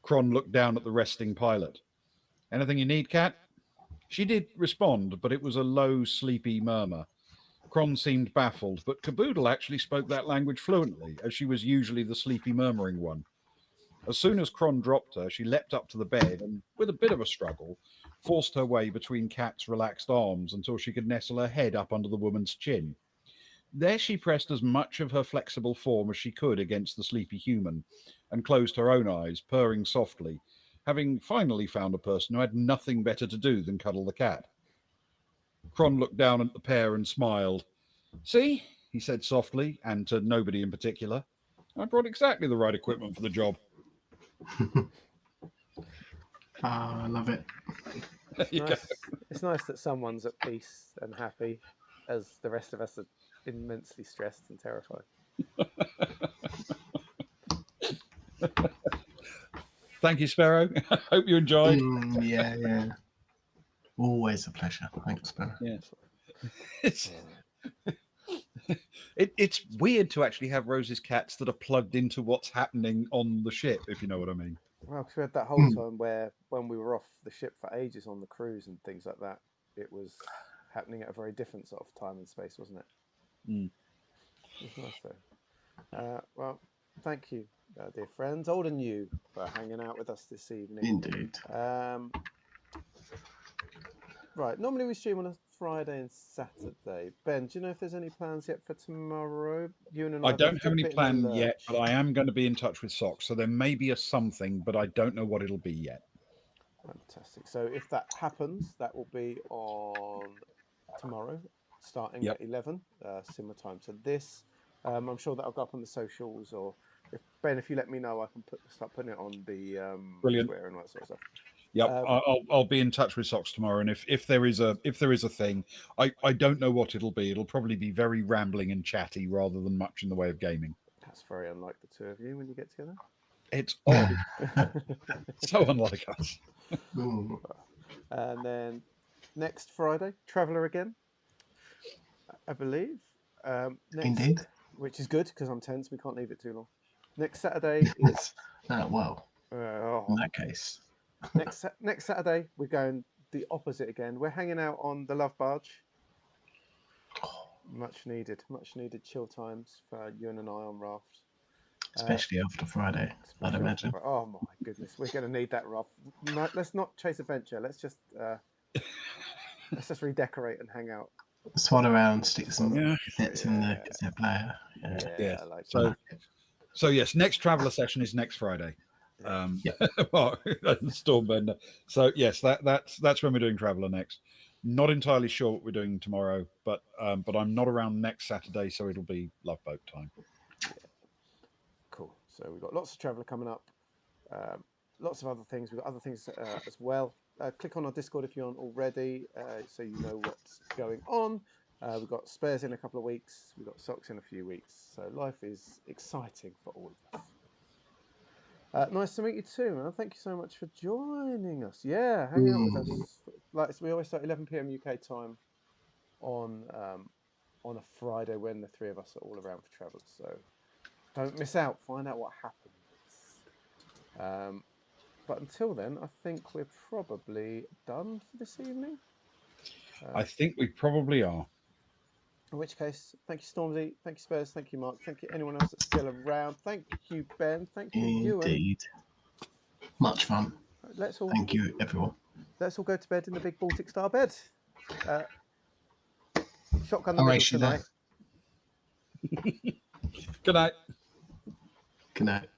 Kron looked down at the resting pilot. "Anything you need, Cat?" She did respond, but it was a low, sleepy murmur. Kron seemed baffled, but Caboodle actually spoke that language fluently, as she was usually the sleepy, murmuring one. As soon as Kron dropped her, she leapt up to the bed and, with a bit of a struggle, forced her way between Kat's relaxed arms until she could nestle her head up under the woman's chin. There she pressed as much of her flexible form as she could against the sleepy human and closed her own eyes, purring softly, having finally found a person who had nothing better to do than cuddle the cat. Kron looked down at the pair and smiled. "See," he said softly, and to nobody in particular, "I brought exactly the right equipment for the job." I love it. It's nice that someone's at peace and happy, as the rest of us are immensely stressed and terrified. Thank you, Sparrow. Hope you enjoyed. Yeah. Always a pleasure. Thanks, Ben. Yeah. It's weird to actually have Rose's cats that are plugged into what's happening on the ship, if you know what I mean. Well, because we had that whole time where when we were off the ship for ages on the cruise and things like that, it was happening at a very different sort of time and space, wasn't it? It was nice though. Well, thank you, dear friends, old and new, for hanging out with us this evening. Indeed. Right, normally we stream on a Friday and Saturday. Ben, do you know if there's any plans yet for tomorrow? You and I don't have any plan yet, but I am going to be in touch with Socks, so there may be a something, but I don't know what it'll be yet. Fantastic. So if that happens, that will be on tomorrow, starting at 11, similar time to this. I'm sure that'll go up on the socials, or if you let me know, I can start putting it on the Twitter and all that sort of stuff. Yep, I'll be in touch with Socks tomorrow, and if there is a thing, I don't know what it'll be. It'll probably be very rambling and chatty rather than much in the way of gaming. That's very unlike the two of you when you get together. It's odd. So unlike us. And then next Friday, Traveller again, I believe. Indeed. Which is good because I'm tense. We can't leave it too long. Next Saturday is. Well. In that case. Next Saturday, we're going the opposite again. We're hanging out on the Love Barge. Much needed chill times for you and I on raft. Especially after Friday, I'd imagine. Oh my goodness, we're going to need that raft. No, let's not chase adventure. Let's just redecorate and hang out. Swat around, stick some cassettes in the cassette player. Yeah. I like that. So yes, next Traveller session is next Friday. Stormbender. So yes, that's when we're doing Traveller next. Not entirely sure what we're doing tomorrow, but I'm not around next Saturday, so it'll be Love Boat time. Cool. So we've got lots of Traveller coming up, lots of other things. We've got other things as well. Click on our Discord if you aren't already, so you know what's going on. We've got Spares in a couple of weeks. We've got Socks in a few weeks. So life is exciting for all of us. Nice to meet you too, man. Thank you so much for joining us. Yeah, hang out with us. Like we always start 11 p.m. UK time on a Friday when the three of us are all around for Travellers. So don't miss out. Find out what happens. But until then, I think we're probably done for this evening. I think we probably are. In which case, thank you, Stormzy. Thank you, Spares. Thank you, Mark. Thank you, anyone else that's still around. Thank you, Ben. Thank you, Ewan. Indeed. Much fun. Thank you, everyone. Let's all go to bed in the big Baltic Star bed. Shotgun the middle tonight. Good night. Good night.